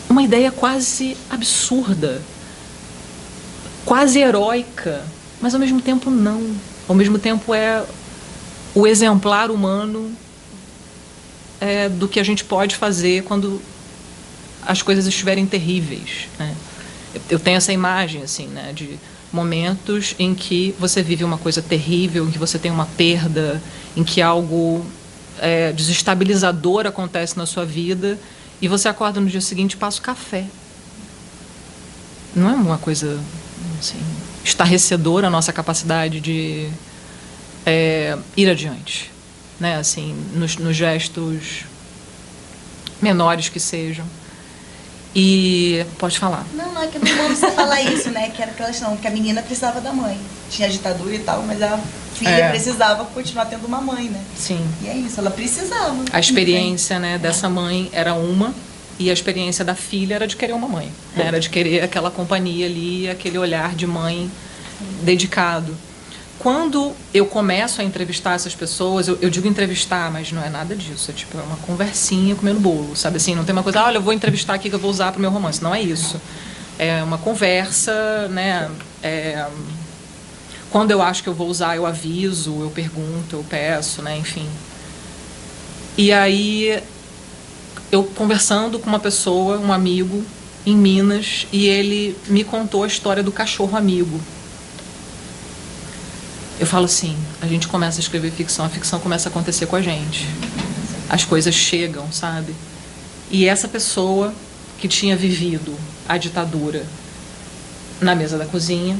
Uma ideia quase absurda, quase heróica, mas ao mesmo tempo não. Ao mesmo tempo é o exemplar humano do que a gente pode fazer quando as coisas estiverem terríveis, né? eu tenho essa imagem, assim, né, de momentos em que você vive uma coisa terrível, em que você tem uma perda, em que algo desestabilizador acontece na sua vida, e você acorda no dia seguinte e passa o café. Não é uma coisa, assim, estarrecedora a nossa capacidade de ir adiante, né? Assim, nos gestos menores que sejam. E pode falar. Não é que não vamos você falar isso, né? Que era aquela questão, que a menina precisava da mãe. Tinha ditadura e tal, mas a filha precisava continuar tendo uma mãe, né? Sim. E é isso, ela precisava. A experiência, né, dessa mãe era uma, e a experiência da filha era de querer uma mãe, né? Era de querer aquela companhia ali, aquele olhar de mãe dedicado. Quando eu começo a entrevistar essas pessoas, eu digo entrevistar, mas não é nada disso. É uma conversinha comendo bolo, sabe assim? Não tem uma coisa, olha, eu vou entrevistar aqui que eu vou usar para o meu romance. Não é isso. É uma conversa, né? Quando eu acho que eu vou usar, eu aviso, eu pergunto, eu peço, né? Enfim. E aí, eu conversando com uma pessoa, um amigo, em Minas, e ele me contou a história do cachorro amigo. Eu falo assim, a gente começa a escrever ficção, a ficção começa a acontecer com a gente. As coisas chegam, sabe? E essa pessoa que tinha vivido a ditadura na mesa da cozinha,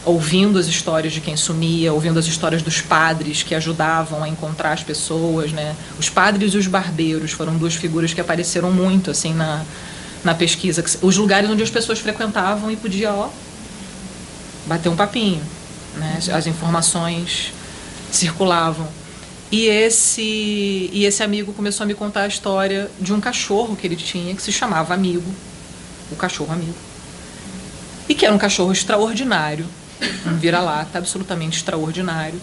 ouvindo as histórias de quem sumia, ouvindo as histórias dos padres que ajudavam a encontrar as pessoas, né? Os padres e os barbeiros foram duas figuras que apareceram muito, assim, na pesquisa. Os lugares onde as pessoas frequentavam e podia, bater um papinho. Né? As informações circulavam. E esse amigo começou a me contar a história de um cachorro que ele tinha, que se chamava Amigo, o cachorro Amigo. E que era um cachorro extraordinário, um vira-lata absolutamente extraordinário,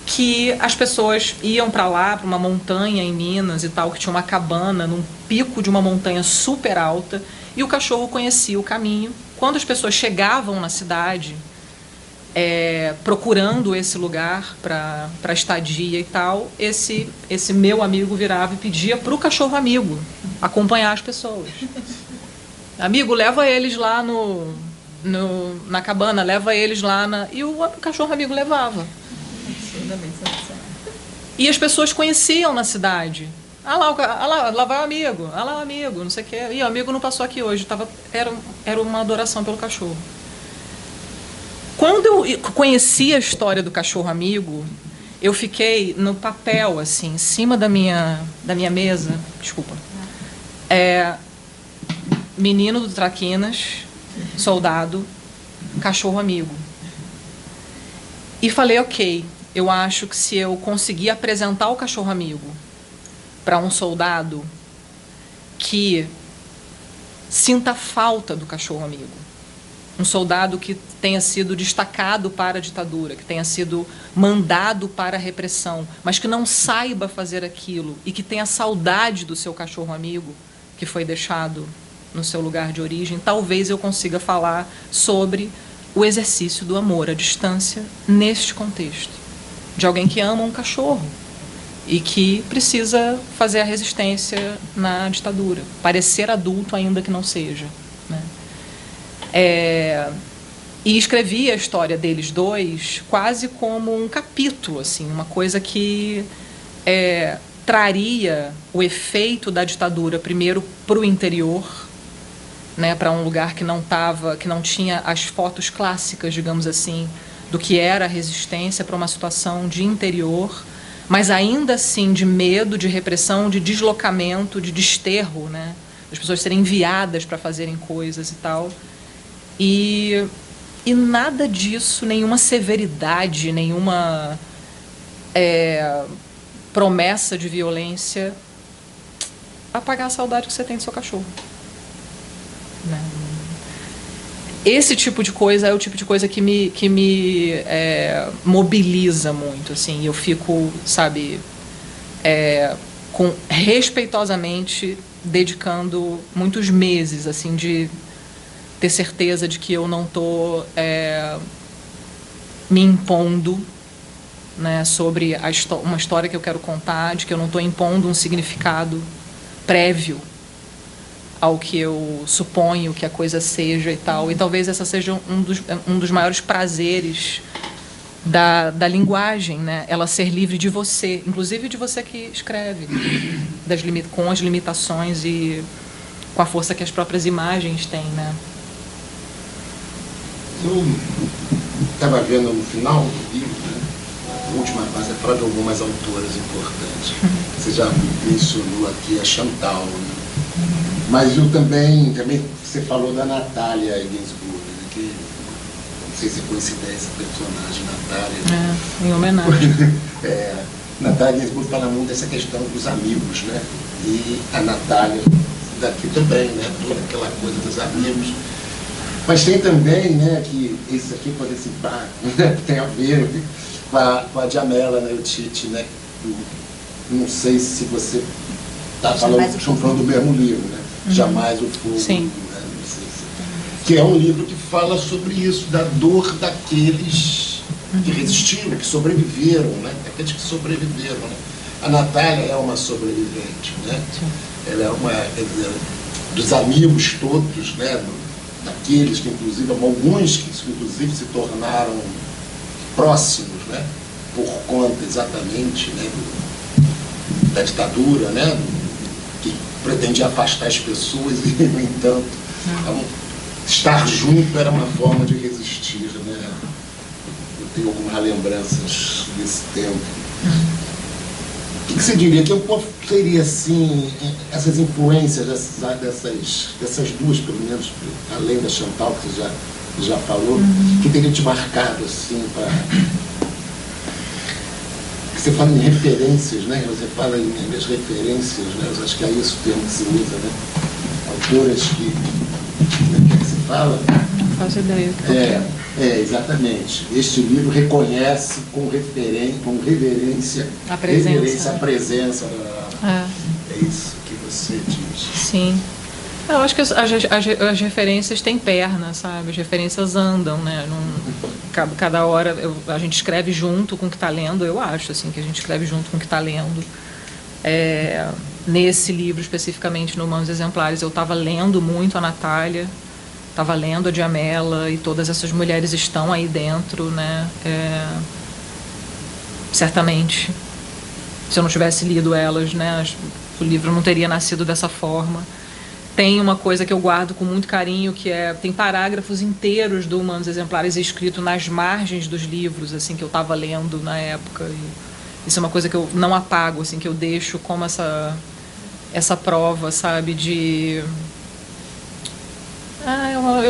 que as pessoas iam para lá, para uma montanha em Minas e tal, que tinha uma cabana num pico de uma montanha super alta, e o cachorro conhecia o caminho. Quando as pessoas chegavam na cidade, procurando esse lugar para estadia e tal, esse meu amigo virava e pedia para o cachorro amigo acompanhar as pessoas. Amigo, leva eles lá na cabana, leva eles lá e o cachorro amigo levava. E as pessoas conheciam na cidade. Lá vai o amigo, lá o amigo, não sei o quê. E o amigo não passou aqui hoje, era uma adoração pelo cachorro. Quando eu conheci a história do cachorro amigo, eu fiquei no papel, assim, em cima da minha mesa, desculpa, menino do Traquinas, soldado, cachorro amigo. E falei, ok, eu acho que se eu conseguir apresentar o cachorro amigo para um soldado que sinta falta do cachorro amigo, um soldado que tenha sido destacado para a ditadura, que tenha sido mandado para a repressão, mas que não saiba fazer aquilo e que tenha saudade do seu cachorro amigo que foi deixado no seu lugar de origem, talvez eu consiga falar sobre o exercício do amor à distância neste contexto, de alguém que ama um cachorro e que precisa fazer a resistência na ditadura, parecer adulto ainda que não seja, né? E escrevi a história deles dois quase como um capítulo, assim, uma coisa que traria o efeito da ditadura primeiro para o interior, né, para um lugar que não tinha as fotos clássicas, digamos assim, do que era a resistência, para uma situação de interior, mas ainda assim de medo, de repressão, de deslocamento, de desterro, né, as pessoas serem enviadas para fazerem coisas e tal. E nada disso, nenhuma severidade, nenhuma promessa de violência, apagar a saudade que você tem do seu cachorro. Né? Esse tipo de coisa é o tipo de coisa que me mobiliza muito. Assim, eu fico, sabe, respeitosamente dedicando muitos meses, assim, de ter certeza de que eu não estou me impondo, né, sobre uma história que eu quero contar, de que eu não estou impondo um significado prévio ao que eu suponho que a coisa seja e tal. E talvez essa seja um dos maiores prazeres da linguagem, né? Ela ser livre de você, inclusive de você que escreve, com as limitações e com a força que as próprias imagens têm, né? Eu estava vendo no final do livro, né, a última fase, fala de algumas autoras importantes. Você já mencionou aqui a Chantal, né? Mas eu também você falou da Natália Ginsburg, né, que não sei se é coincidência a personagem Natália. Em homenagem. Natália Ginsburg fala muito dessa questão dos amigos, né? E a Natália daqui também, né? Toda aquela coisa dos amigos. Mas tem também, né, que isso aqui pode se né, tem a ver com a Djamela, né, o Tite, né? Não sei se você está falando do mesmo livro, né? Jamais o Fogo. Sim. Né? Não sei se... Que é um livro que fala sobre isso, da dor daqueles que resistiram, que sobreviveram, né? Daqueles que sobreviveram, né? A Natália é uma sobrevivente, né? Sim. Ela é uma, dos amigos todos, né? Daqueles que, inclusive, alguns que, inclusive, se tornaram próximos, né? Por conta, exatamente, né? Da ditadura, né? Que pretendia afastar as pessoas e, no entanto, estar junto era uma forma de resistir, né? Eu tenho algumas lembranças desse tempo. O que você diria? Que seria, assim, essas influências dessas duas, pelo menos, além da Chantal, que você já falou, que teria te marcado, assim, para... Você fala em referências, né? Você fala em as referências, né? Eu acho que é isso o termo que se usa, né? Autoras que... O que é que se fala? Não faço ideia. Exatamente. Este livro reconhece com reverência a presença. É isso que você diz. Sim. Eu acho que as referências têm perna, sabe? As referências andam, né? Cada hora a gente escreve junto com o que está lendo, eu acho, assim, que a gente escreve junto com o que está lendo. Nesse livro, especificamente, no Humanos Exemplares, eu estava lendo muito a Natália, estava lendo a Djamela, e todas essas mulheres estão aí dentro, né? Certamente, se eu não tivesse lido elas, né, o livro não teria nascido dessa forma. Tem uma coisa que eu guardo com muito carinho, que tem parágrafos inteiros do Humanos Exemplares escrito nas margens dos livros, assim, que eu estava lendo na época. E isso é uma coisa que eu não apago, assim, que eu deixo como essa prova, sabe, de...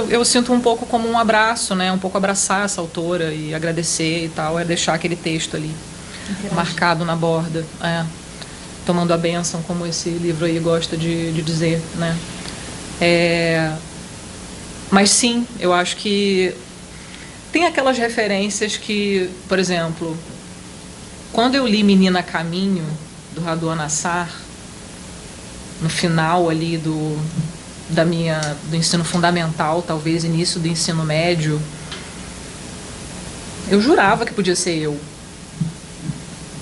Eu sinto um pouco como um abraço, né? Um pouco abraçar essa autora e agradecer e tal, deixar aquele texto ali marcado na borda, tomando a bênção, como esse livro aí gosta de dizer, né? Mas sim, eu acho que tem aquelas referências que, por exemplo, quando eu li Menina Caminho, do Raduan Nassar, no final ali do ensino fundamental, talvez início do ensino médio, eu jurava que podia ser eu.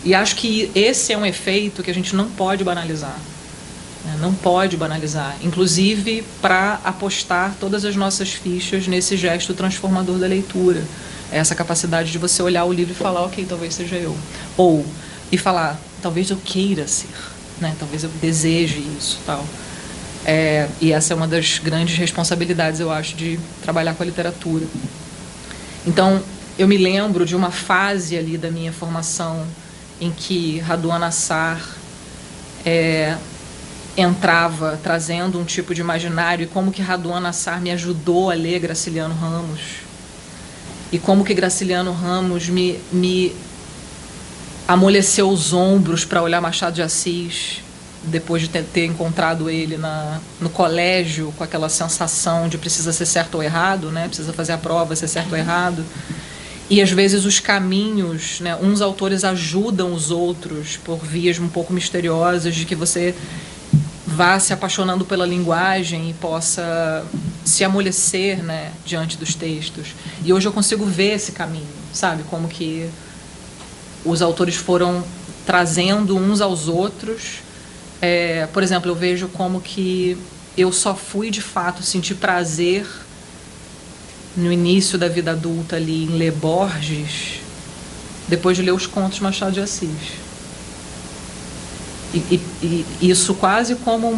E acho que esse é um efeito que a gente não pode banalizar, né? Não pode banalizar, inclusive para apostar todas as nossas fichas nesse gesto transformador da leitura. Essa capacidade de você olhar o livro e falar, ok, talvez seja eu. E falar, talvez eu queira ser, né? Talvez eu deseje isso, tal. E essa é uma das grandes responsabilidades, eu acho, de trabalhar com a literatura. Então, eu me lembro de uma fase ali da minha formação em que Raduan Nassar entrava trazendo um tipo de imaginário, e como que Raduan Nassar me ajudou a ler Graciliano Ramos, e como que Graciliano Ramos me amoleceu os ombros para olhar Machado de Assis, depois de ter encontrado ele no colégio, com aquela sensação de precisa ser certo ou errado, né? Precisa fazer a prova, ser certo ou errado. E às vezes os caminhos, né? Uns autores ajudam os outros por vias um pouco misteriosas, de que você vá se apaixonando pela linguagem e possa se amolecer, né, diante dos textos. E hoje eu consigo ver esse caminho, sabe? Como que os autores foram trazendo uns aos outros. Por exemplo, eu vejo como que eu só fui, de fato, sentir prazer no início da vida adulta ali em ler Borges, depois de ler os contos de Machado de Assis. E isso quase como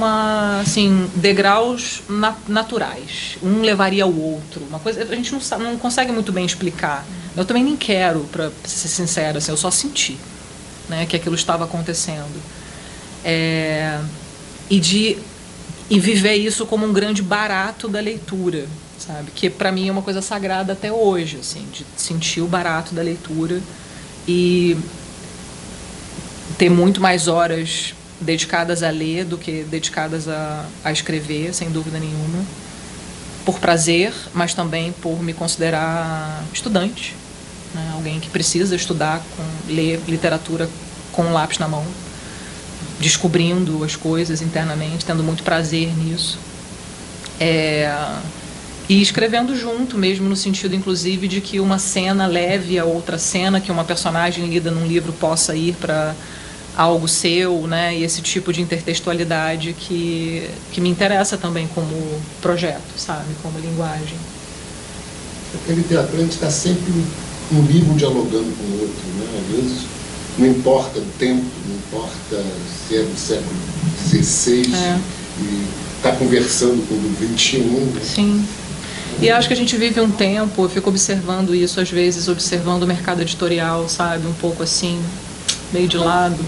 assim, degraus naturais. Um levaria ao outro. Uma coisa, a gente não consegue muito bem explicar. Eu também nem quero, para ser sincera, assim, eu só senti, né, que aquilo estava acontecendo. E viver isso como um grande barato da leitura, sabe? Que para mim é uma coisa sagrada até hoje, assim, de sentir o barato da leitura e ter muito mais horas dedicadas a ler do que dedicadas a escrever, sem dúvida nenhuma, por prazer, mas também por me considerar estudante, né? Alguém que precisa estudar, ler literatura com um lápis na mão, descobrindo as coisas internamente, tendo muito prazer nisso. E escrevendo junto mesmo, no sentido, inclusive, de que uma cena leve a outra cena, que uma personagem lida num livro possa ir para algo seu, né? E esse tipo de intertextualidade que me interessa também como projeto, sabe? Como linguagem. Porque a literatura, a gente está sempre um livro dialogando com o outro, né? Às vezes, não importa o tempo, não importa se é do século XVI e está conversando com o do XXI. Né? Sim. E acho que a gente vive um tempo, eu fico observando isso às vezes, observando o mercado editorial, sabe? Um pouco assim, meio de lado.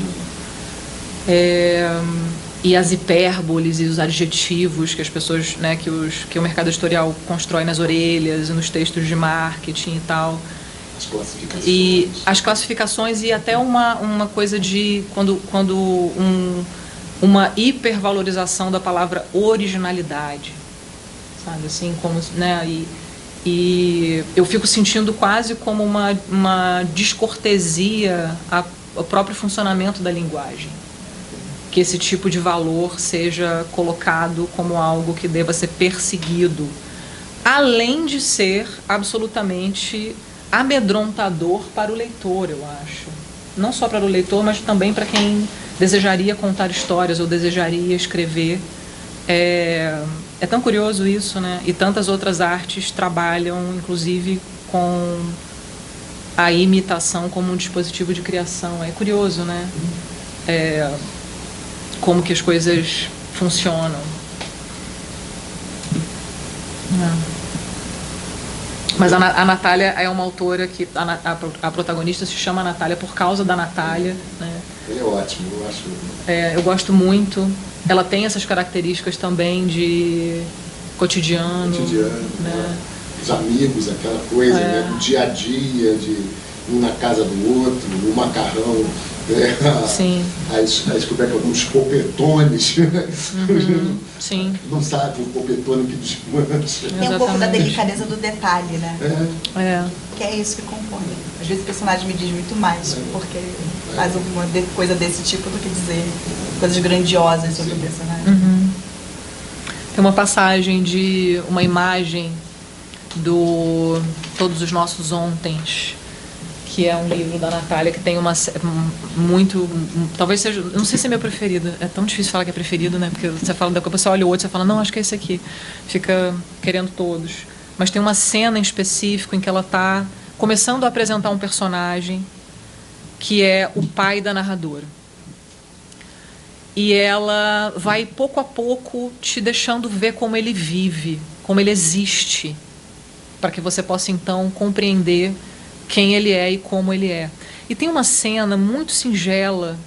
E as hipérboles e os adjetivos que as pessoas, né, que o mercado editorial constrói nas orelhas e nos textos de marketing e tal. As classificações. E as classificações e até uma coisa de uma hipervalorização da palavra originalidade, sabe, assim, como, né, e eu fico sentindo quase como uma descortesia ao próprio funcionamento da linguagem, que esse tipo de valor seja colocado como algo que deva ser perseguido, além de ser absolutamente amedrontador para o leitor, eu acho. Não só para o leitor, mas também para quem desejaria contar histórias ou desejaria escrever. É tão curioso isso, né? E tantas outras artes trabalham, inclusive, com a imitação como um dispositivo de criação. É curioso, né? Como que as coisas funcionam. Mas a Natália é uma autora que a protagonista se chama Natália por causa da Natália, né? Ele é ótimo, eu acho. Eu gosto muito. Ela tem essas características também de cotidiano, né? Os amigos, aquela coisa, né? Do dia a dia, de um na casa do outro, o macarrão, Sim. Os popetones. Sim. Não sabe o popetone que desmancha. Tem um pouco da delicadeza do detalhe, né? Que é isso que compõe. Às vezes o personagem me diz muito mais, porque faz alguma coisa desse tipo do que dizer coisas grandiosas sobre o personagem. Tem uma passagem de uma imagem do Todos os Nossos Ontens, que é um livro da Natália que tem talvez seja, não sei se é meu preferido, é tão difícil falar que é preferido, né? Porque você fala, depois você olha o outro, você fala, não, acho que é esse aqui, fica querendo todos. Mas tem uma cena em específico em que ela está começando a apresentar um personagem que é o pai da narradora. E ela vai pouco a pouco te deixando ver como ele vive, como ele existe, para que você possa então compreender quem ele é e como ele é. E tem uma cena muito singela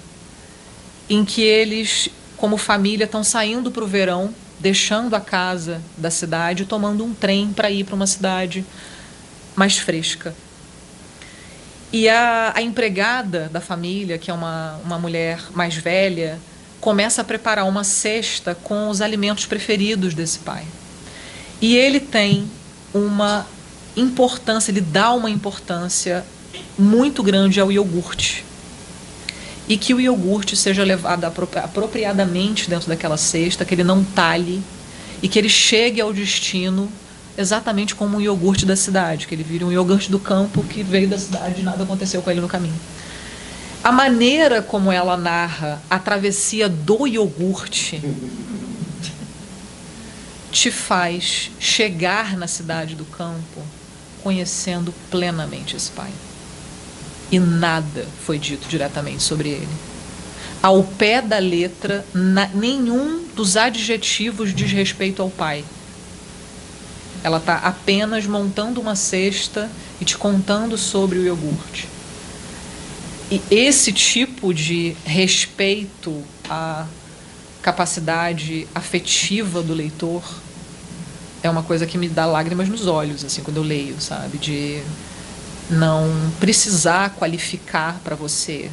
em que eles, como família, estão saindo para o verão, deixando a casa da cidade, tomando um trem para ir para uma cidade mais fresca. E a empregada da família, que é uma mulher mais velha, começa a preparar uma cesta com os alimentos preferidos desse pai. E ele tem uma importância, ele dá uma importância muito grande ao iogurte. E que o iogurte seja levado apropriadamente dentro daquela cesta, que ele não talhe e que ele chegue ao destino exatamente como um iogurte da cidade, que ele vire um iogurte do campo que veio da cidade e nada aconteceu com ele no caminho. A maneira como ela narra a travessia do iogurte te faz chegar na cidade do campo conhecendo plenamente esse pai. E nada foi dito diretamente sobre ele. Ao pé da letra, nenhum dos adjetivos diz respeito ao pai. Ela está apenas montando uma cesta e te contando sobre o iogurte. E esse tipo de respeito à capacidade afetiva do leitor é uma coisa que me dá lágrimas nos olhos, assim, quando eu leio, sabe? De não precisar qualificar para você,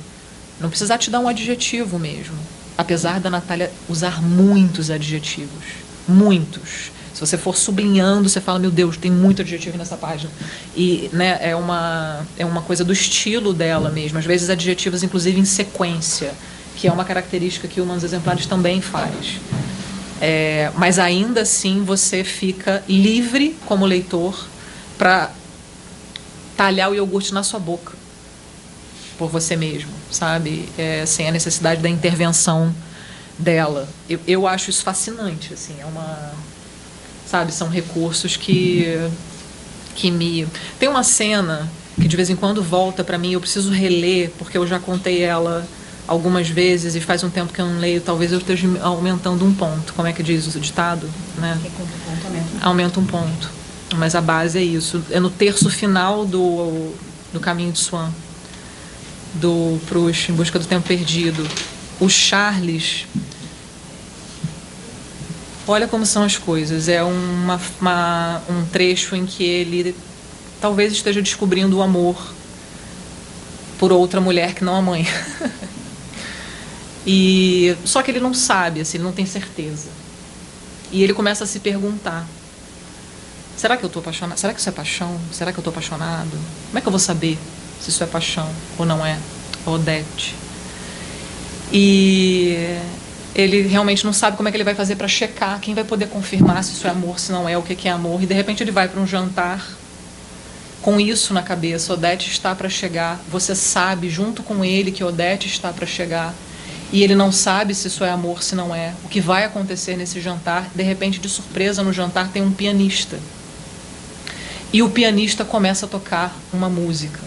não precisar te dar um adjetivo mesmo. Apesar da Natália usar muitos adjetivos, muitos. Se você for sublinhando, você fala, meu Deus, tem muito adjetivo nessa página. E, né, é uma coisa do estilo dela mesmo. Às vezes adjetivos, inclusive, em sequência, que é uma característica que o Humanos Exemplares também faz. Mas ainda assim você fica livre, como leitor, para talhar o iogurte na sua boca, por você mesmo, sabe? Sem a necessidade da intervenção dela. Eu acho isso fascinante, assim, sabe, são recursos que me... Tem uma cena que de vez em quando volta para mim, eu preciso reler, porque eu já contei ela algumas vezes e faz um tempo que eu não leio, talvez eu esteja aumentando um ponto. Como é que diz o ditado? Né? Aumenta um ponto. Mas a base é isso. É no terço final do Caminho de Swan, do Proust, Em Busca do Tempo Perdido. O Charles... Olha como são as coisas. É um trecho em que ele talvez esteja descobrindo o amor por outra mulher que não a mãe. Só que ele não sabe, assim, ele não tem certeza. E ele começa a se perguntar: será que eu estou apaixonado? Será que isso é paixão? Será que eu estou apaixonado? Como é que eu vou saber se isso é paixão ou não é? Odete. E ele realmente não sabe como é que ele vai fazer para checar, quem vai poder confirmar se isso é amor, se não é, o que é amor. E de repente ele vai para um jantar com isso na cabeça: Odete está para chegar. Você sabe junto com ele que Odete está para chegar. E ele não sabe se isso é amor, se não é. O que vai acontecer nesse jantar? De repente, de surpresa, no jantar tem um pianista. E o pianista começa a tocar uma música.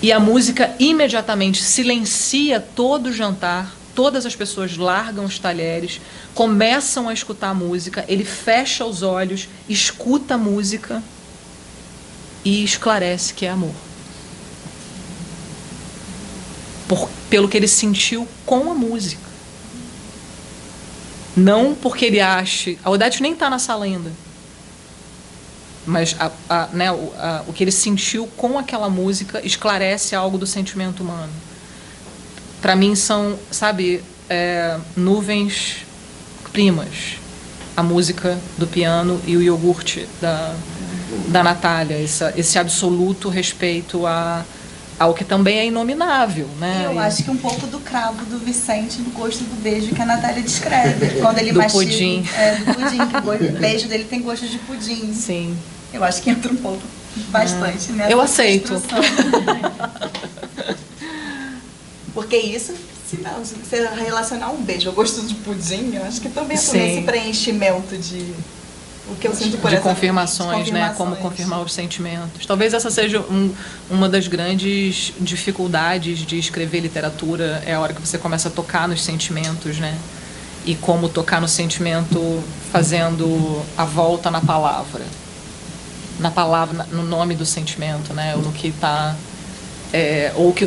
E a música imediatamente silencia todo o jantar. Todas as pessoas largam os talheres, começam a escutar a música. Ele fecha os olhos, escuta a música e esclarece que é amor. Pelo que ele sentiu com a música. Não porque ele ache... A Odete nem está na sala ainda. Mas o que ele sentiu com aquela música esclarece algo do sentimento humano. Para mim são, sabe, nuvens primas. A música do piano e o iogurte da Natália. Esse absoluto respeito ao que também é inominável, né? E eu acho que um pouco do cravo do Vicente no gosto do beijo que a Natália descreve. Quando ele do mastiga, pudim. Do pudim, que o beijo dele tem gosto de pudim. Sim. Eu acho que entra um pouco, bastante, né? Eu aceito. Porque isso, se você relacionar um beijo ao gosto de pudim, eu acho que também é Sim. esse preenchimento de... O que eu sinto por de essa confirmações, né? Como confirmar os sentimentos. Talvez essa seja uma das grandes dificuldades de escrever literatura, é a hora que você começa a tocar nos sentimentos, né? E como tocar no sentimento fazendo a volta na palavra, no nome do sentimento, né? Ou no que está,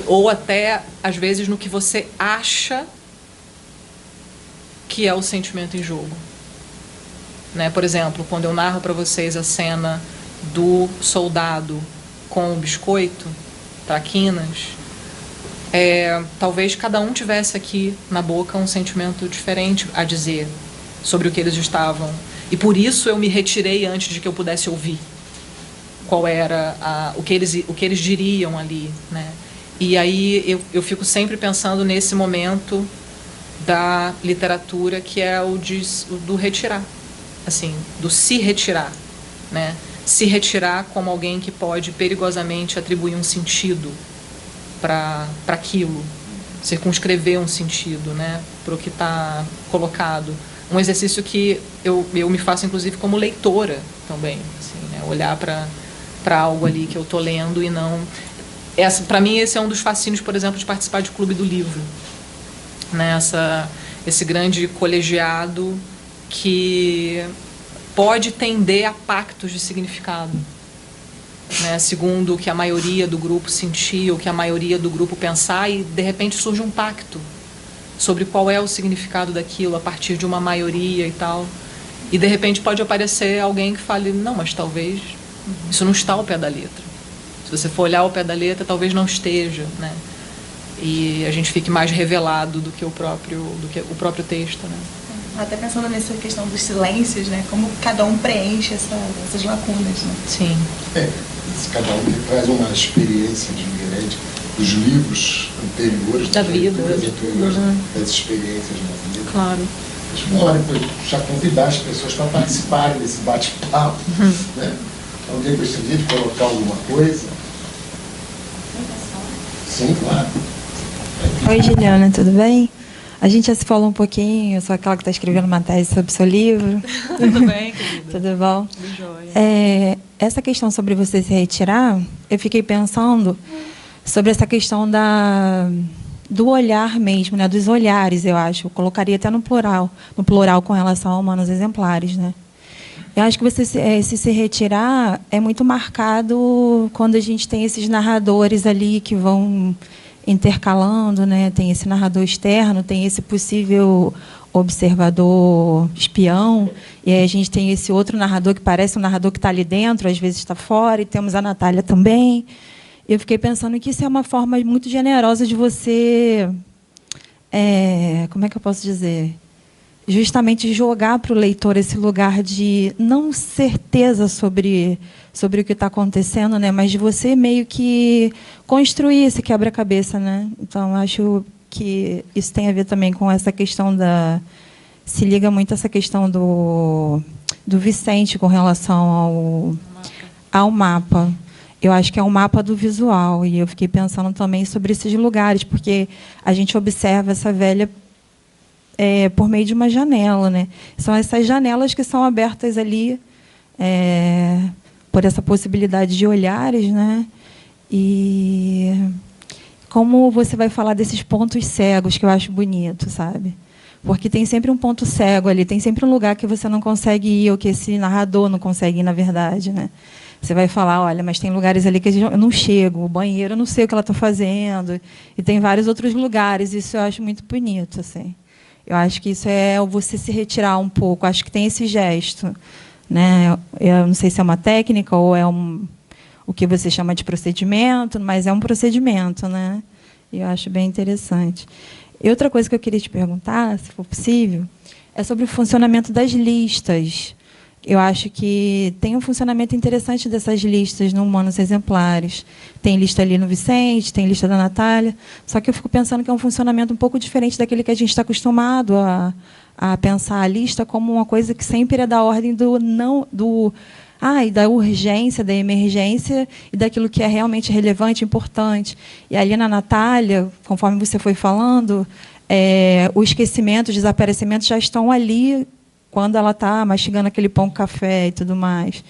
ou até às vezes no que você acha que é o sentimento em jogo. Né? Por exemplo, quando eu narro para vocês a cena do soldado com o biscoito, traquinas, talvez cada um tivesse aqui na boca um sentimento diferente a dizer sobre o que eles estavam. E por isso eu me retirei antes de que eu pudesse ouvir qual era o que eles diriam ali. Né? E aí eu fico sempre pensando nesse momento da literatura que é do retirar. Assim, do se retirar, né? Se retirar como alguém que pode perigosamente atribuir um sentido para aquilo, circunscrever um sentido, né? Para o que está colocado um exercício que eu me faço, inclusive, como leitora também, assim, né? Olhar para algo ali que eu estou lendo e não... Para mim, esse é um dos fascínios, por exemplo, de participar de clube do livro, né? Esse grande colegiado que pode tender a pactos de significado, né? Segundo o que a maioria do grupo sentia, o que a maioria do grupo pensar, e de repente surge um pacto sobre qual é o significado daquilo a partir de uma maioria e tal. E de repente pode aparecer alguém que fale, não, mas talvez isso não está ao pé da letra. Se você for olhar ao pé da letra, talvez não esteja, né? E a gente fique mais revelado do que o próprio texto, né? Até pensando nessa questão dos silêncios, né? Como cada um preenche essas lacunas, né? Sim. Cada um que traz uma experiência diferente dos livros anteriores, da vida, das experiências na vida. Claro. Olha, já convidar as pessoas para participarem desse bate-papo. Né? Alguém gostaria de colocar alguma coisa? Sim, claro. Oi, Juliana, tudo bem? A gente já se falou um pouquinho, eu sou aquela que está escrevendo uma tese sobre o seu livro. Tudo bem, querida? Tudo bom? Tudo jóia. Essa questão sobre você se retirar, eu fiquei pensando sobre essa questão do olhar mesmo, né? Dos olhares, eu acho. Eu colocaria até no plural com relação a humanos exemplares, né? Eu acho que você se retirar é muito marcado quando a gente tem esses narradores ali que vão intercalando, né? Tem esse narrador externo, tem esse possível observador espião, e aí a gente tem esse outro narrador que parece um narrador que está ali dentro, às vezes está fora, e temos a Natália também. Eu fiquei pensando que isso é uma forma muito generosa de você, como é que eu posso dizer? Justamente jogar para o leitor esse lugar de não certeza sobre o que está acontecendo, né? Mas de você meio que construir esse quebra-cabeça, né? Então, acho que isso tem a ver também com essa questão se liga muito essa questão do Vicente com relação ao mapa. Eu acho que é um mapa do visual, e eu fiquei pensando também sobre esses lugares, porque a gente observa essa velha por meio de uma janela, né? São essas janelas que são abertas ali por essa possibilidade de olhares, né? E como você vai falar desses pontos cegos, que eu acho bonito, sabe? Porque tem sempre um ponto cego ali, tem sempre um lugar que você não consegue ir, ou que esse narrador não consegue ir, na verdade, né? Você vai falar, olha, mas tem lugares ali que eu não chego, o banheiro eu não sei o que ela está fazendo, e tem vários outros lugares, isso eu acho muito bonito, assim. Eu acho que isso é você se retirar um pouco. Acho que tem esse gesto, né? Eu não sei se é uma técnica ou é o que você chama de procedimento, mas é um procedimento, né? E eu acho bem interessante. E outra coisa que eu queria te perguntar, se for possível, é sobre o funcionamento das listas. Eu acho que tem um funcionamento interessante dessas listas no Humanos Exemplares. Tem lista ali no Vicente, tem lista da Natália, só que eu fico pensando que é um funcionamento um pouco diferente daquele que a gente está acostumado a pensar a lista como uma coisa que sempre é da ordem e da urgência, da emergência e daquilo que é realmente relevante, importante. E ali na Natália, conforme você foi falando, o esquecimento, o desaparecimento já estão ali quando ela está mastigando aquele pão com café e tudo mais.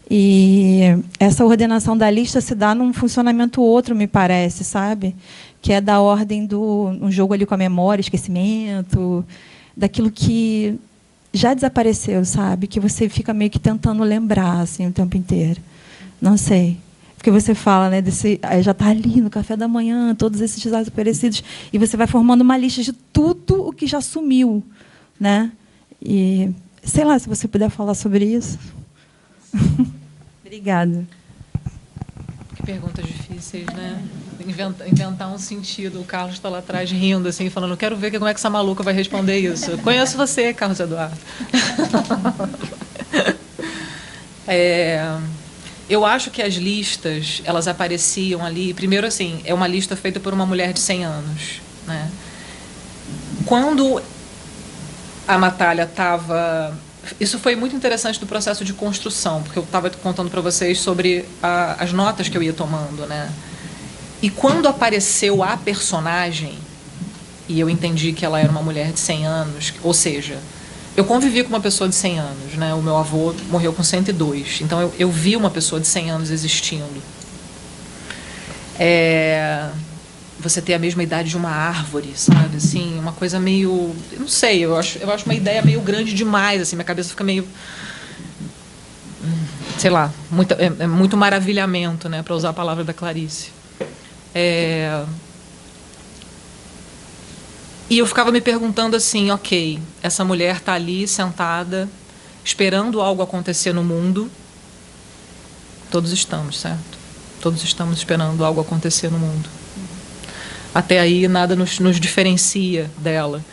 E essa ordenação da lista se dá num funcionamento outro, me parece, sabe? Que é da ordem um jogo ali com a memória, esquecimento, daquilo que já desapareceu, sabe? Que você fica meio que tentando lembrar assim, o tempo inteiro. Não sei. Porque você fala, né, já está ali no café da manhã, todos esses desaparecidos, e você vai formando uma lista de tudo o que já sumiu, né? E, sei lá, se você puder falar sobre isso. Obrigada. Que perguntas difíceis, né? Inventar um sentido. O Carlos está lá atrás rindo, assim, falando, quero ver como é que essa maluca vai responder isso. Eu conheço você, Carlos Eduardo. Eu acho que as listas, elas apareciam ali... Primeiro, assim, é uma lista feita por uma mulher de 100 anos. Né? Quando a Natália estava... Isso foi muito interessante do processo de construção, porque eu estava contando para vocês sobre as notas que eu ia tomando, né? E quando apareceu a personagem, e eu entendi que ela era uma mulher de 100 anos, ou seja, eu convivi com uma pessoa de 100 anos, né? O meu avô morreu com 102, então eu vi uma pessoa de 100 anos existindo. Você ter a mesma idade de uma árvore, sabe? Assim, uma coisa meio... Eu não sei, eu acho uma ideia meio grande demais, assim, minha cabeça fica meio... Sei lá, muito maravilhamento, né? Para usar a palavra da Clarice. E eu ficava me perguntando assim, ok, essa mulher está ali sentada, esperando algo acontecer no mundo. Todos estamos, certo? Todos estamos esperando algo acontecer no mundo. Até aí nada nos diferencia dela.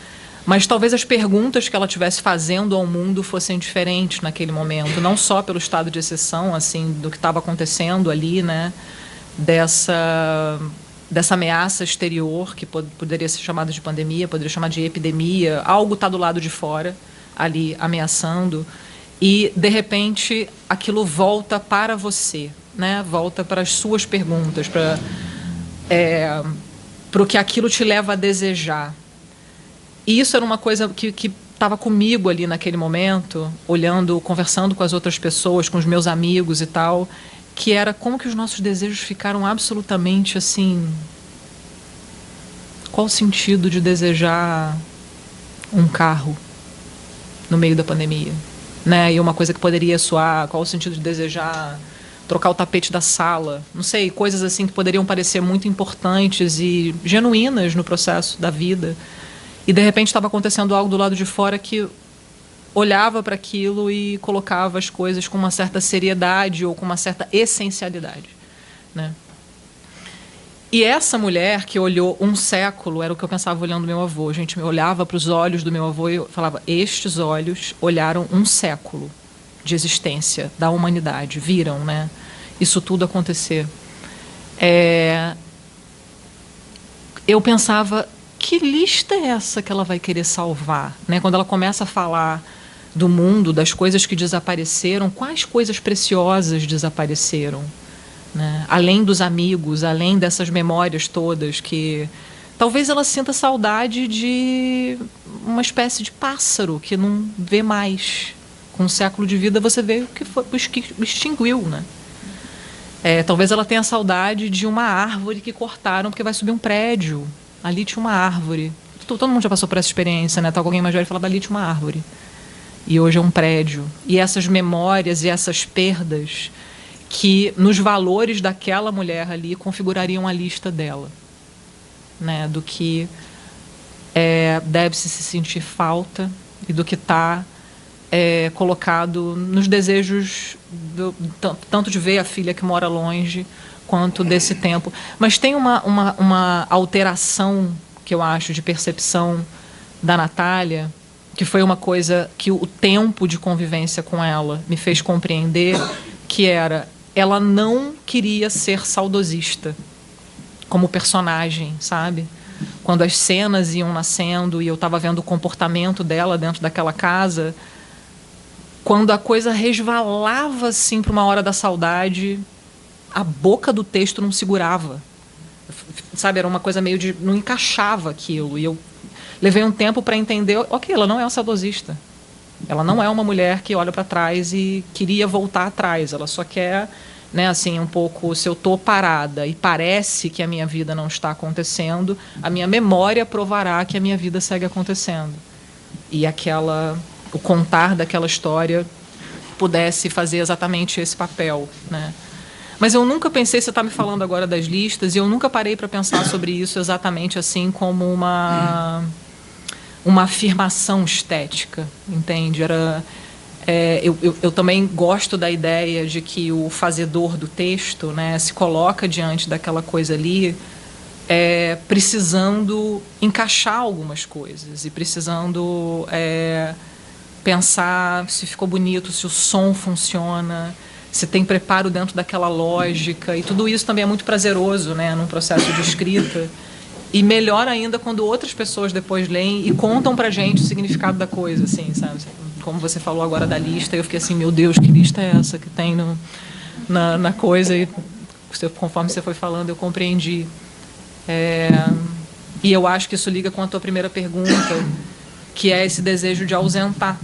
Mas talvez as perguntas que ela estivesse fazendo ao mundo fossem diferentes naquele momento, não só pelo estado de exceção, assim, do que estava acontecendo ali, né? Dessa ameaça exterior, que poderia ser chamada de pandemia, poderia chamar de epidemia, algo está do lado de fora, ali, ameaçando, e, de repente, aquilo volta para você, né? Volta para as suas perguntas, para o que aquilo te leva a desejar. E isso era uma coisa que estava comigo ali naquele momento, olhando, conversando com as outras pessoas, com os meus amigos e tal, que era como que os nossos desejos ficaram absolutamente assim... Qual o sentido de desejar um carro no meio da pandemia? Né? E uma coisa que poderia soar, qual o sentido de desejar trocar o tapete da sala? Não sei, coisas assim que poderiam parecer muito importantes e genuínas no processo da vida. E, de repente, estava acontecendo algo do lado de fora que olhava para aquilo e colocava as coisas com uma certa seriedade ou com uma certa essencialidade, né? E essa mulher que olhou um século, era o que eu pensava olhando meu avô. Gente, eu olhava para os olhos do meu avô e eu falava, estes olhos olharam um século de existência da humanidade, viram, né? Isso tudo acontecer. Eu pensava, que lista é essa que ela vai querer salvar? Né? Quando ela começa a falar do mundo, das coisas que desapareceram, quais coisas preciosas desapareceram? Né? Além dos amigos, além dessas memórias todas, que talvez ela sinta saudade de uma espécie de pássaro que não vê mais. Com um século de vida você vê que extinguiu, né? Talvez ela tenha saudade de uma árvore que cortaram porque vai subir um prédio. Ali tinha uma árvore. Todo mundo já passou por essa experiência, né? Tá com alguém mais velho e fala, ali tinha uma árvore. E hoje é um prédio. E essas memórias e essas perdas que, nos valores daquela mulher ali, configurariam a lista dela. Né? Do que deve-se se sentir falta e do que está colocado nos desejos, tanto de ver a filha que mora longe, quanto desse tempo. Mas tem uma alteração, que eu acho, de percepção da Natália, que foi uma coisa que o tempo de convivência com ela me fez compreender, que era, ela não queria ser saudosista como personagem, sabe? Quando as cenas iam nascendo e eu estava vendo o comportamento dela dentro daquela casa, quando a coisa resvalava assim para uma hora da saudade, a boca do texto não segurava. Sabe, era uma coisa meio de... não encaixava aquilo. E eu levei um tempo para entender, ok, ela não é uma saudosista. Ela não é uma mulher que olha para trás e queria voltar atrás. Ela só quer, né, assim, um pouco, se eu estou parada e parece que a minha vida não está acontecendo, a minha memória provará que a minha vida segue acontecendo. E o contar daquela história pudesse fazer exatamente esse papel, né? Mas eu nunca pensei, você está me falando agora das listas, e eu nunca parei para pensar sobre isso exatamente assim como uma afirmação estética, entende? Eu também gosto da ideia de que o fazedor do texto, né, se coloca diante daquela coisa ali, precisando encaixar algumas coisas e precisando pensar se ficou bonito, se o som funciona, se tem preparo dentro daquela lógica, e tudo isso também é muito prazeroso, né, num processo de escrita. E melhor ainda quando outras pessoas depois leem e contam pra gente o significado da coisa, assim, sabe? Como você falou agora da lista, eu fiquei assim, meu Deus, que lista é essa que tem na coisa? E conforme você foi falando, eu compreendi. E eu acho que isso liga com a tua primeira pergunta, que é esse desejo de ausentar,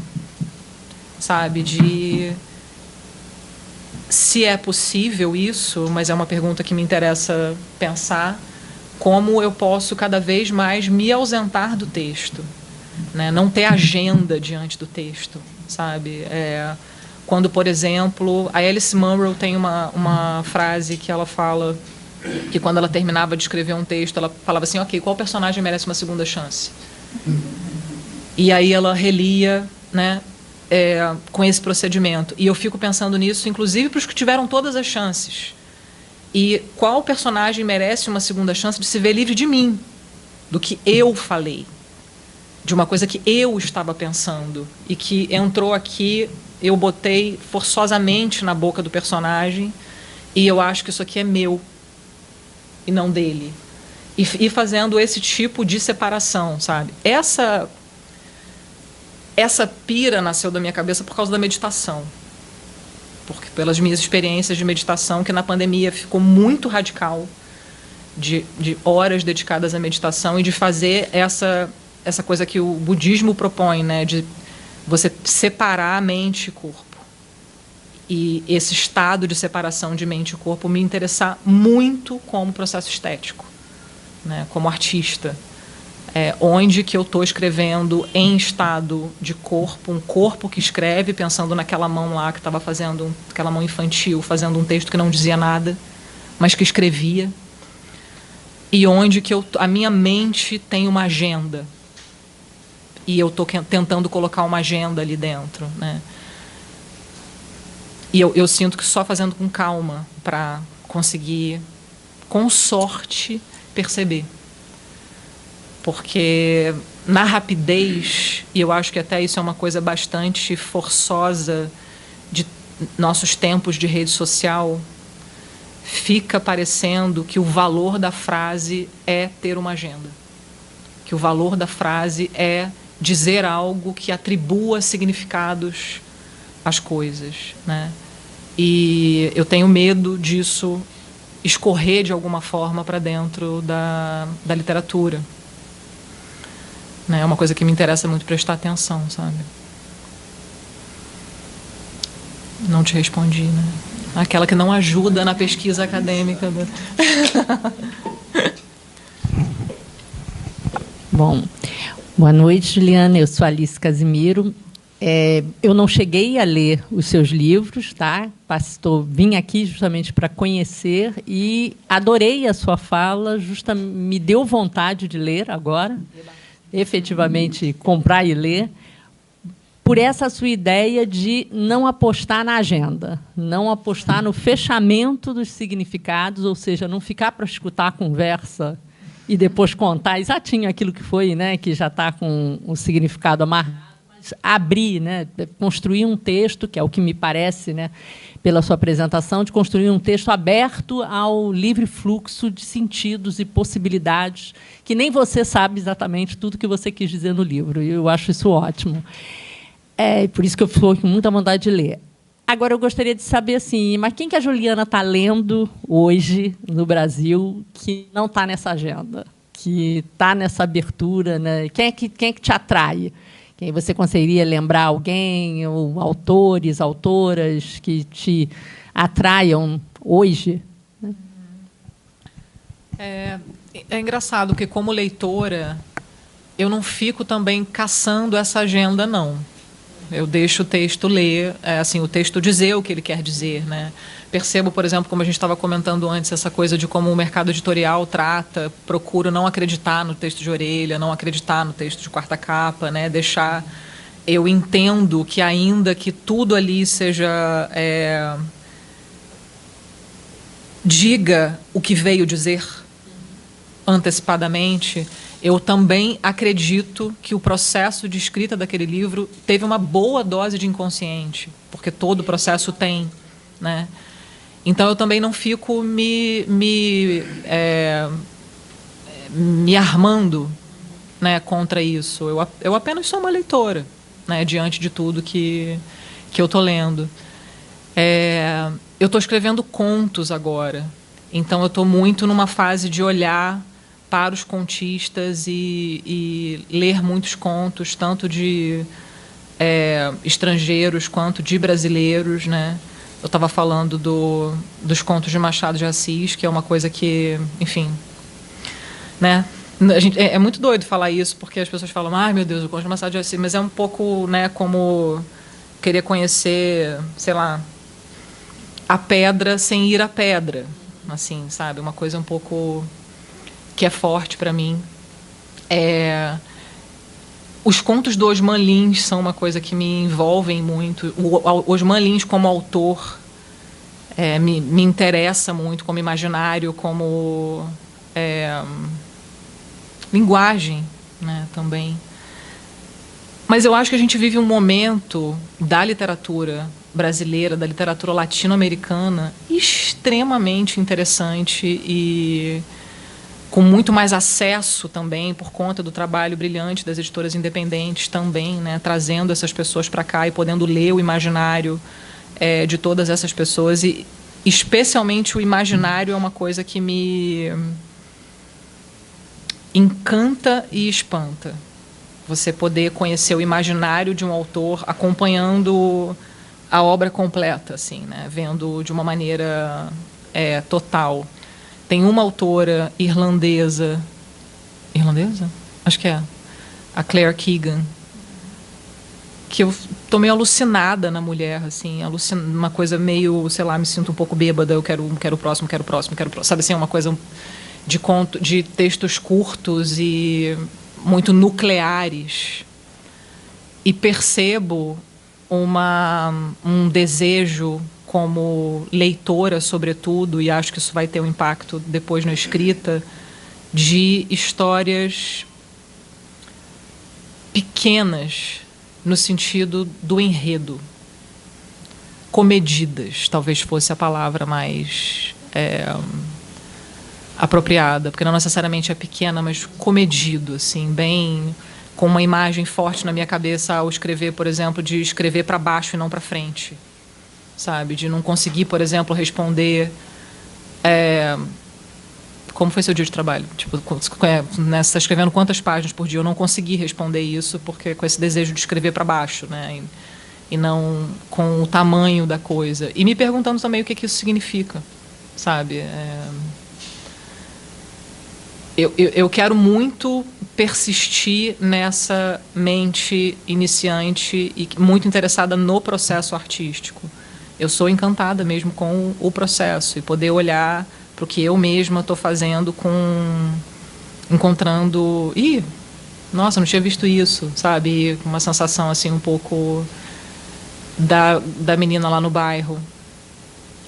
sabe? De se é possível isso, mas é uma pergunta que me interessa pensar, como eu posso cada vez mais me ausentar do texto, né? Não ter agenda diante do texto, sabe? Quando, por exemplo, a Alice Munro tem uma frase que ela fala que quando ela terminava de escrever um texto, ela falava assim, ok, qual personagem merece uma segunda chance? E aí ela relia, né, com esse procedimento. E eu fico pensando nisso, inclusive para os que tiveram todas as chances. E qual personagem merece uma segunda chance de se ver livre de mim, do que eu falei, de uma coisa que eu estava pensando e que entrou aqui, eu botei forçosamente na boca do personagem e eu acho que isso aqui é meu e não dele. E fazendo esse tipo de separação, sabe? Essa pira nasceu da minha cabeça por causa da meditação. Porque pelas minhas experiências de meditação, que na pandemia ficou muito radical, de horas dedicadas à meditação e de fazer essa coisa que o budismo propõe, né, de você separar a mente e corpo. E esse estado de separação de mente e corpo me interessar muito como processo estético, né, como artista. Onde que eu estou escrevendo em estado de corpo, um corpo que escreve, pensando naquela mão lá que estava fazendo, aquela mão infantil, fazendo um texto que não dizia nada, mas que escrevia. E onde que a minha mente tem uma agenda. E eu estou tentando colocar uma agenda ali dentro, né? E eu sinto que só fazendo com calma para conseguir, com sorte, perceber. Porque na rapidez, e eu acho que até isso é uma coisa bastante forçosa de nossos tempos de rede social, fica parecendo que o valor da frase é ter uma agenda. Que o valor da frase é dizer algo que atribua significados às coisas, né? E eu tenho medo disso escorrer de alguma forma para dentro da literatura. É uma coisa que me interessa muito prestar atenção, sabe? Não te respondi, né? Aquela que não ajuda na pesquisa acadêmica. Bom, boa noite, Juliana. Eu sou Alice Casimiro. Eu não cheguei a ler os seus livros, tá? Vim aqui justamente para conhecer e adorei a sua fala, me deu vontade de ler agora. Efetivamente comprar e ler, por essa sua ideia de não apostar na agenda, não apostar no fechamento dos significados, ou seja, não ficar para escutar a conversa e depois contar exatinho aquilo que foi, né, que já está com o significado amarrado, mas abrir, né, construir um texto, que é o que me parece, né, pela sua apresentação, de construir um texto aberto ao livre fluxo de sentidos e possibilidades, que nem você sabe exatamente tudo que você quis dizer no livro. E eu acho isso ótimo. Por isso que eu estou com muita vontade de ler. Agora, eu gostaria de saber, assim, mas quem que a Juliana está lendo hoje no Brasil que não está nessa agenda, que está nessa abertura, né? Quem é que te atrai? Quem você conseguiria lembrar alguém, ou autores, autoras que te atraiam hoje? É engraçado, porque, como leitora, eu não fico também caçando essa agenda, não. Eu deixo o texto ler, assim, o texto dizer o que ele quer dizer, né? Percebo, por exemplo, como a gente estava comentando antes, essa coisa de como o mercado editorial trata, procuro não acreditar no texto de orelha, não acreditar no texto de quarta capa, né? Deixar... Eu entendo que, ainda que tudo ali seja... diga o que veio dizer antecipadamente, eu também acredito que o processo de escrita daquele livro teve uma boa dose de inconsciente, porque todo o processo tem, né? Então, eu também não fico me armando, né, contra isso. Eu apenas sou uma leitora, né, diante de tudo que eu estou lendo. Eu estou escrevendo contos agora, então eu estou muito numa fase de olhar para os contistas e ler muitos contos, tanto de estrangeiros quanto de brasileiros, né? Eu estava falando dos contos de Machado de Assis, que é uma coisa que, enfim, né? É muito doido falar isso, porque as pessoas falam, ai meu Deus, o conto de Machado de Assis, mas é um pouco, né, como querer conhecer, sei lá, a pedra sem ir à pedra, assim, sabe? Uma coisa um pouco que é forte para mim. Os contos do Osman Lins são uma coisa que me envolvem muito. O Osman Lins como autor me interessa muito, como imaginário, como linguagem, né, também. Mas eu acho que a gente vive um momento da literatura brasileira, da literatura latino-americana, extremamente interessante e com muito mais acesso também, por conta do trabalho brilhante das editoras independentes também, né, trazendo essas pessoas para cá e podendo ler o imaginário de todas essas pessoas. E, especialmente, o imaginário é uma coisa que me encanta e espanta. Você poder conhecer o imaginário de um autor acompanhando a obra completa, assim, né, vendo de uma maneira total. Tem uma autora irlandesa, acho que é, a Claire Keegan, que eu tô meio alucinada na mulher, assim, uma coisa meio, sei lá, me sinto um pouco bêbada, eu quero o próximo, sabe assim, uma coisa de textos curtos e muito nucleares, e percebo um desejo como leitora, sobretudo, e acho que isso vai ter um impacto depois na escrita, de histórias pequenas, no sentido do enredo. Comedidas, talvez fosse a palavra mais apropriada, porque não necessariamente é pequena, mas comedido, assim, bem, com uma imagem forte na minha cabeça ao escrever, por exemplo, de escrever para baixo e não para frente. Sabe, de não conseguir, por exemplo, responder como foi seu dia de trabalho, tipo, né, você está escrevendo quantas páginas por dia, eu não consegui responder isso porque com esse desejo de escrever para baixo, né, e não com o tamanho da coisa, e me perguntando também o que isso significa, sabe. Eu quero muito persistir nessa mente iniciante e muito interessada no processo artístico. Eu sou encantada mesmo com o processo e poder olhar para o que eu mesma estou fazendo, encontrando... Nossa, não tinha visto isso, sabe? Uma sensação assim um pouco da menina lá no bairro.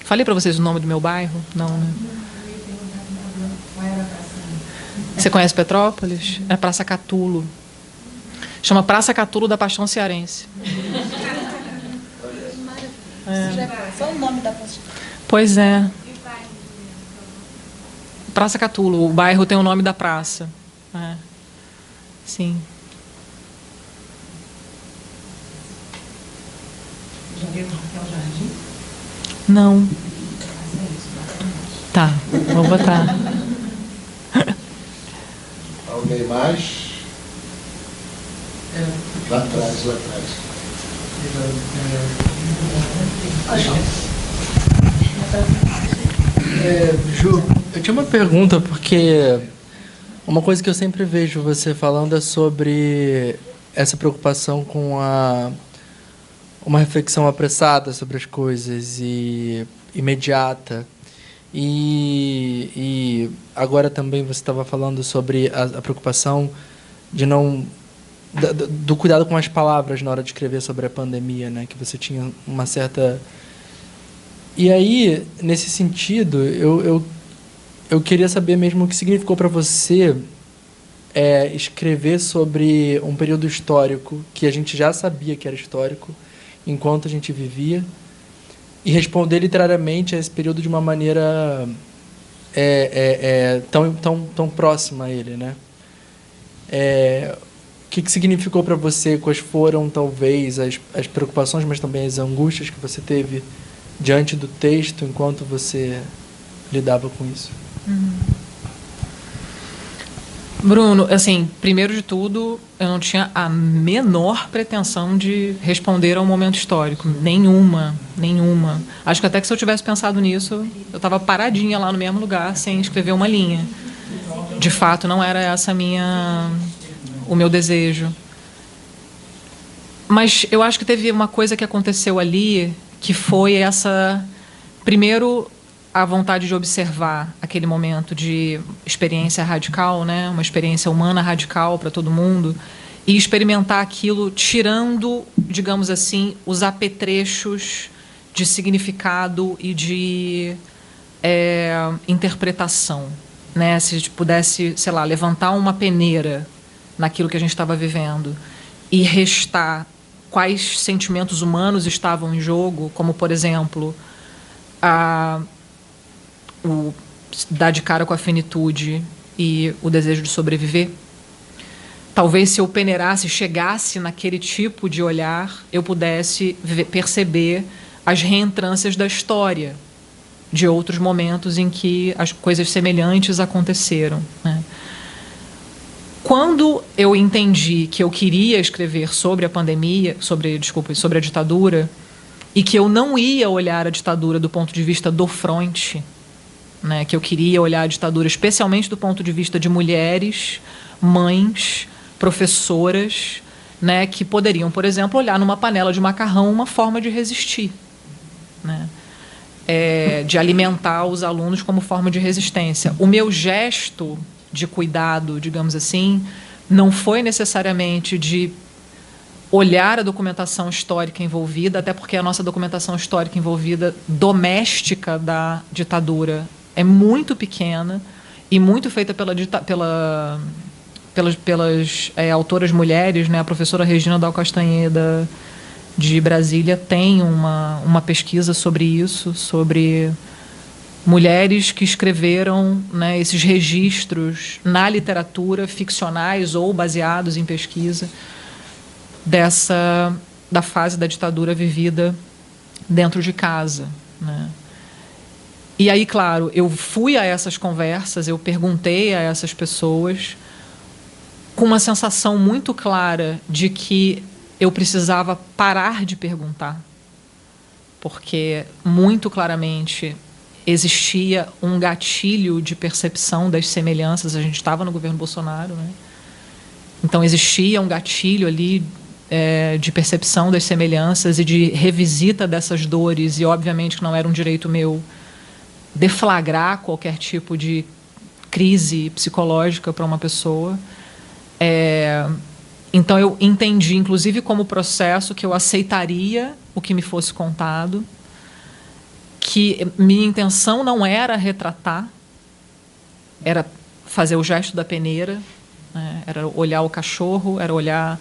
Falei para vocês o nome do meu bairro? Não, né? Você conhece Petrópolis? É Praça Catulo. Chama Praça Catulo da Paixão Cearense. Só o nome da praça. Pois é. Praça Catulo. O bairro tem o nome da praça. Sim. Já viu Raquel Jardim? Não. Tá, vou botar. Alguém mais? Lá atrás. Ju, eu tinha uma pergunta, porque uma coisa que eu sempre vejo você falando é sobre essa preocupação com uma reflexão apressada sobre as coisas e imediata. E agora também você estava falando sobre a preocupação de do cuidado com as palavras na hora de escrever sobre a pandemia, né? Que você tinha uma certa... E aí, nesse sentido, eu queria saber mesmo o que significou para você escrever sobre um período histórico que a gente já sabia que era histórico enquanto a gente vivia, e responder literariamente a esse período de uma maneira tão próxima a ele, né? O que significou para você? Quais foram, talvez, as preocupações, mas também as angústias que você teve diante do texto enquanto você lidava com isso? Bruno, assim, primeiro de tudo, eu não tinha a menor pretensão de responder a um momento histórico. Nenhuma. Acho que até que se eu tivesse pensado nisso, eu estava paradinha lá no mesmo lugar, sem escrever uma linha. De fato, não era essa o meu desejo. Mas eu acho que teve uma coisa que aconteceu ali, que foi essa... Primeiro, a vontade de observar aquele momento de experiência radical, né? Uma experiência humana radical para todo mundo, e experimentar aquilo tirando, digamos assim, os apetrechos de significado e de interpretação. Né? Se a gente pudesse, sei lá, levantar uma peneira naquilo que a gente estava vivendo e restar quais sentimentos humanos estavam em jogo, como, por exemplo, o dar de cara com a finitude e o desejo de sobreviver. Talvez se eu peneirasse, chegasse naquele tipo de olhar, eu pudesse perceber as reentrâncias da história, de outros momentos em que as coisas semelhantes aconteceram. Né? Quando eu entendi que eu queria escrever sobre a pandemia, sobre a ditadura, e que eu não ia olhar a ditadura do ponto de vista do fronte, né, que eu queria olhar a ditadura especialmente do ponto de vista de mulheres, mães, professoras, né, que poderiam, por exemplo, olhar numa panela de macarrão uma forma de resistir, né, de alimentar os alunos como forma de resistência. O meu gesto de cuidado, digamos assim, não foi necessariamente de olhar a documentação histórica envolvida, até porque a nossa documentação histórica envolvida doméstica da ditadura é muito pequena e muito feita pelas autoras mulheres, né? A professora Regina Dal Castanheda, de Brasília, tem uma pesquisa sobre isso, sobre mulheres que escreveram, né, esses registros na literatura, ficcionais ou baseados em pesquisa, da fase da ditadura vivida dentro de casa. Né? E aí, claro, eu fui a essas conversas, eu perguntei a essas pessoas com uma sensação muito clara de que eu precisava parar de perguntar, porque muito claramente existia um gatilho de percepção das semelhanças. A gente estava no governo Bolsonaro, né? Então existia um gatilho ali de percepção das semelhanças e de revisita dessas dores, e obviamente que não era um direito meu deflagrar qualquer tipo de crise psicológica para uma pessoa. Então eu entendi, inclusive como processo, que eu aceitaria o que me fosse contado, que minha intenção não era retratar, era fazer o gesto da peneira, né? Era olhar o cachorro, era olhar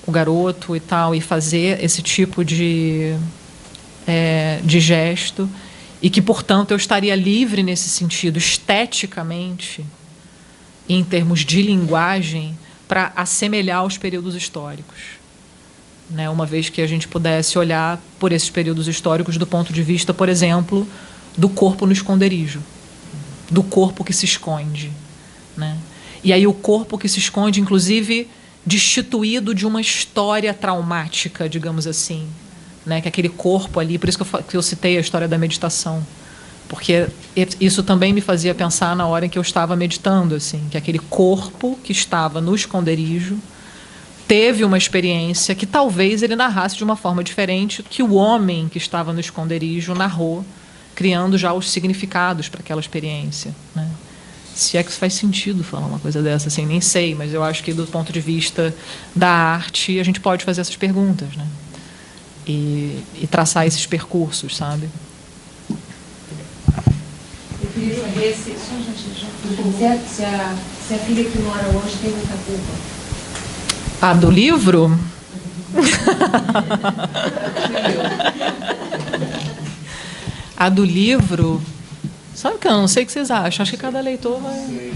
o garoto e tal, e fazer esse tipo de gesto, e que, portanto, eu estaria livre nesse sentido, esteticamente, em termos de linguagem, para assemelhar os períodos históricos. Né? Uma vez que a gente pudesse olhar por esses períodos históricos do ponto de vista, por exemplo, do corpo no esconderijo, do corpo que se esconde. Né? E aí o corpo que se esconde, inclusive, destituído de uma história traumática, digamos assim, né? Que aquele corpo ali, por isso que eu citei a história da meditação, porque isso também me fazia pensar na hora em que eu estava meditando, assim, que aquele corpo que estava no esconderijo teve uma experiência que talvez ele narrasse de uma forma diferente que o homem que estava no esconderijo narrou, criando já os significados para aquela experiência. Né? Se é que faz sentido falar uma coisa dessa, assim, nem sei, mas eu acho que do ponto de vista da arte a gente pode fazer essas perguntas, né? E traçar esses percursos, sabe? Eu queria saber se a filha que mora hoje tem muita culpa. Do livro? A do livro? Sabe que eu não sei o que vocês acham. Acho que cada leitor vai...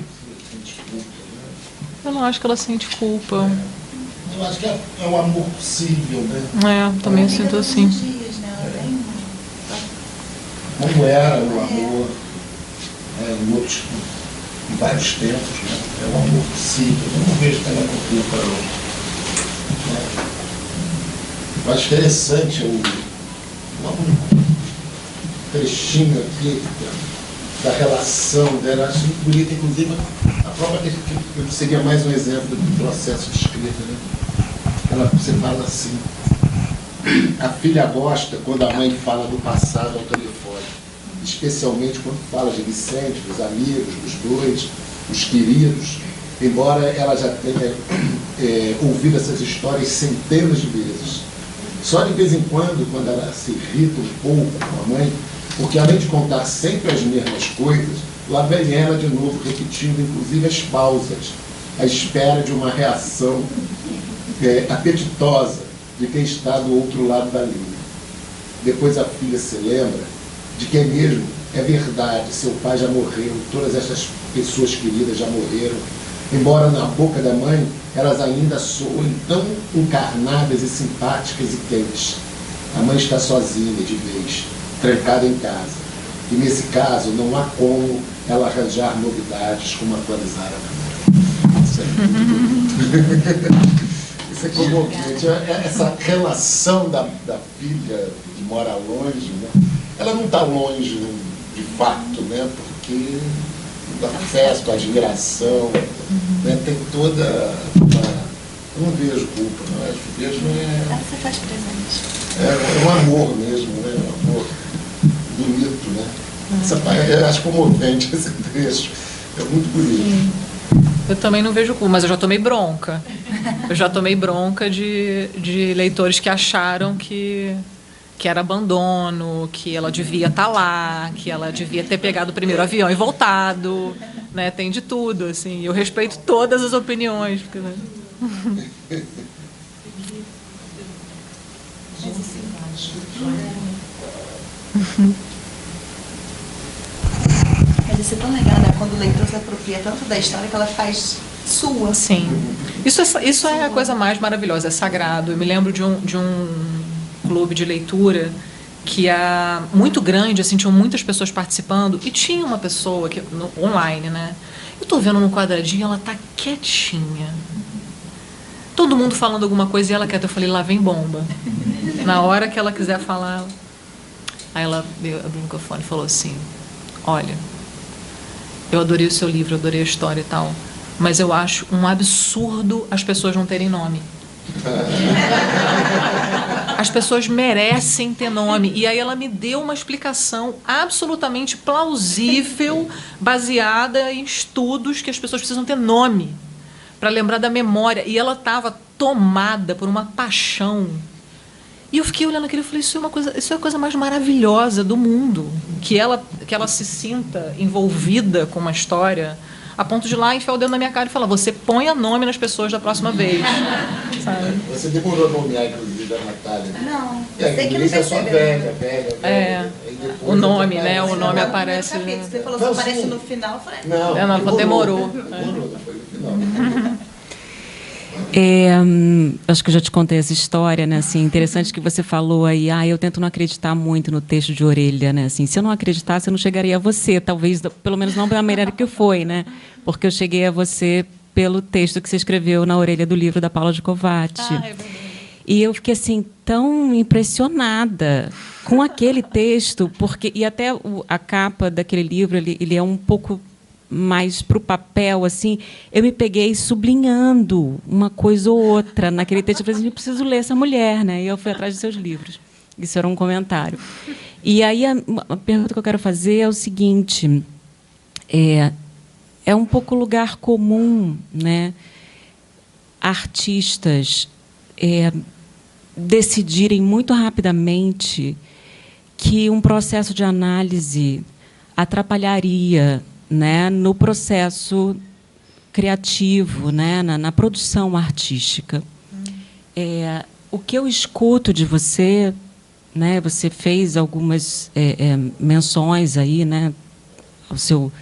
Eu não acho que ela sente culpa. Eu acho que é um amor possível, né? Também sinto assim. Como era o amor, em vários tempos, né? É um amor possível. Eu não vejo também com culpa, não. Eu acho interessante um trechinho aqui da relação dela. Acho muito bonita, inclusive, a própria que seria mais um exemplo do processo de escrita, né? Você fala assim: a filha gosta quando a mãe fala do passado ao telefone, especialmente quando fala de Vicente, dos amigos, dos dois, os queridos, embora ela já tenha ouvido essas histórias centenas de vezes. Só de vez em quando ela se irrita um pouco com a mãe, porque além de contar sempre as mesmas coisas, lá vem ela de novo repetindo, inclusive, as pausas, à espera de uma reação apetitosa de quem está do outro lado da linha. Depois a filha se lembra de que mesmo é verdade, seu pai já morreu, todas essas pessoas queridas já morreram, embora na boca da mãe elas ainda soem tão encarnadas e simpáticas e quentes. A mãe está sozinha de vez, trancada em casa. E nesse caso não há como ela arranjar novidades como atualizar a memória. Isso é muito Isso é comovente. Essa relação da filha que mora longe, né? Ela não está longe de fato, né? Porque o afeto, a admiração, né? Tem toda uma... Eu não vejo culpa, não é? Vejo Ela se faz presente. É um amor mesmo, né? Um amor bonito, né? Eu acho comovente esse trecho. É muito bonito. Eu também não vejo culpa, mas eu já tomei bronca. Eu já tomei bronca de leitores que acharam que era abandono, que ela devia estar lá, que ela devia ter pegado o primeiro avião e voltado, né? Tem de tudo, assim. Eu respeito todas as opiniões. Porque, né? Mas isso é tão legal, né? Quando o leitor se apropria tanto da história que ela faz sua. Sim. Isso é a coisa mais maravilhosa, é sagrado. Eu me lembro de um clube de leitura que é muito grande, assim, tinham muitas pessoas participando, e tinha uma pessoa que, online, né? Eu estou vendo no quadradinho, ela tá quietinha. Todo mundo falando alguma coisa e ela quieta. Eu falei, lá vem bomba. Na hora que ela quiser falar... Aí ela abriu o microfone e falou assim: olha, eu adorei o seu livro, eu adorei a história e tal, mas eu acho um absurdo as pessoas não terem nome. As pessoas merecem ter nome. E aí ela me deu uma explicação absolutamente plausível, baseada em estudos, que as pessoas precisam ter nome para lembrar da memória. E ela estava tomada por uma paixão. E eu fiquei olhando aquilo e falei, isso é a coisa mais maravilhosa do mundo. Que ela se sinta envolvida com uma história, a ponto de ir lá enfiar o dedo na minha cara e falar, você ponha nome nas pessoas da próxima vez. Sabe? Você demorou a nomear, inclusive, a Natália. Não, eu sei que não é só velha. O nome, né? O nome aparece... Você falou que aparece no final, eu falei... Não, demorou. Foi no final. Acho que eu já te contei essa história, né? Assim, interessante que você falou aí, eu tento não acreditar muito no texto de Orelha, né? Assim, se eu não acreditasse, eu não chegaria a você, talvez, pelo menos não da maneira que foi, né? Porque eu cheguei a você pelo texto que você escreveu na orelha do livro da Paula de Covatti. É verdade. E eu fiquei assim tão impressionada com aquele texto, porque e até a capa daquele livro, ele é um pouco mais para o papel, assim, eu me peguei sublinhando uma coisa ou outra naquele texto. Eu falei assim, eu preciso ler essa mulher, né? E eu fui atrás de seus livros. Isso era um comentário. E aí a pergunta que eu quero fazer é o seguinte: é um pouco lugar comum, né? Artistas decidirem muito rapidamente que um processo de análise atrapalharia, né, no processo criativo, né, na produção artística. O que eu escuto de você, né, você fez algumas menções aí, né, ao seu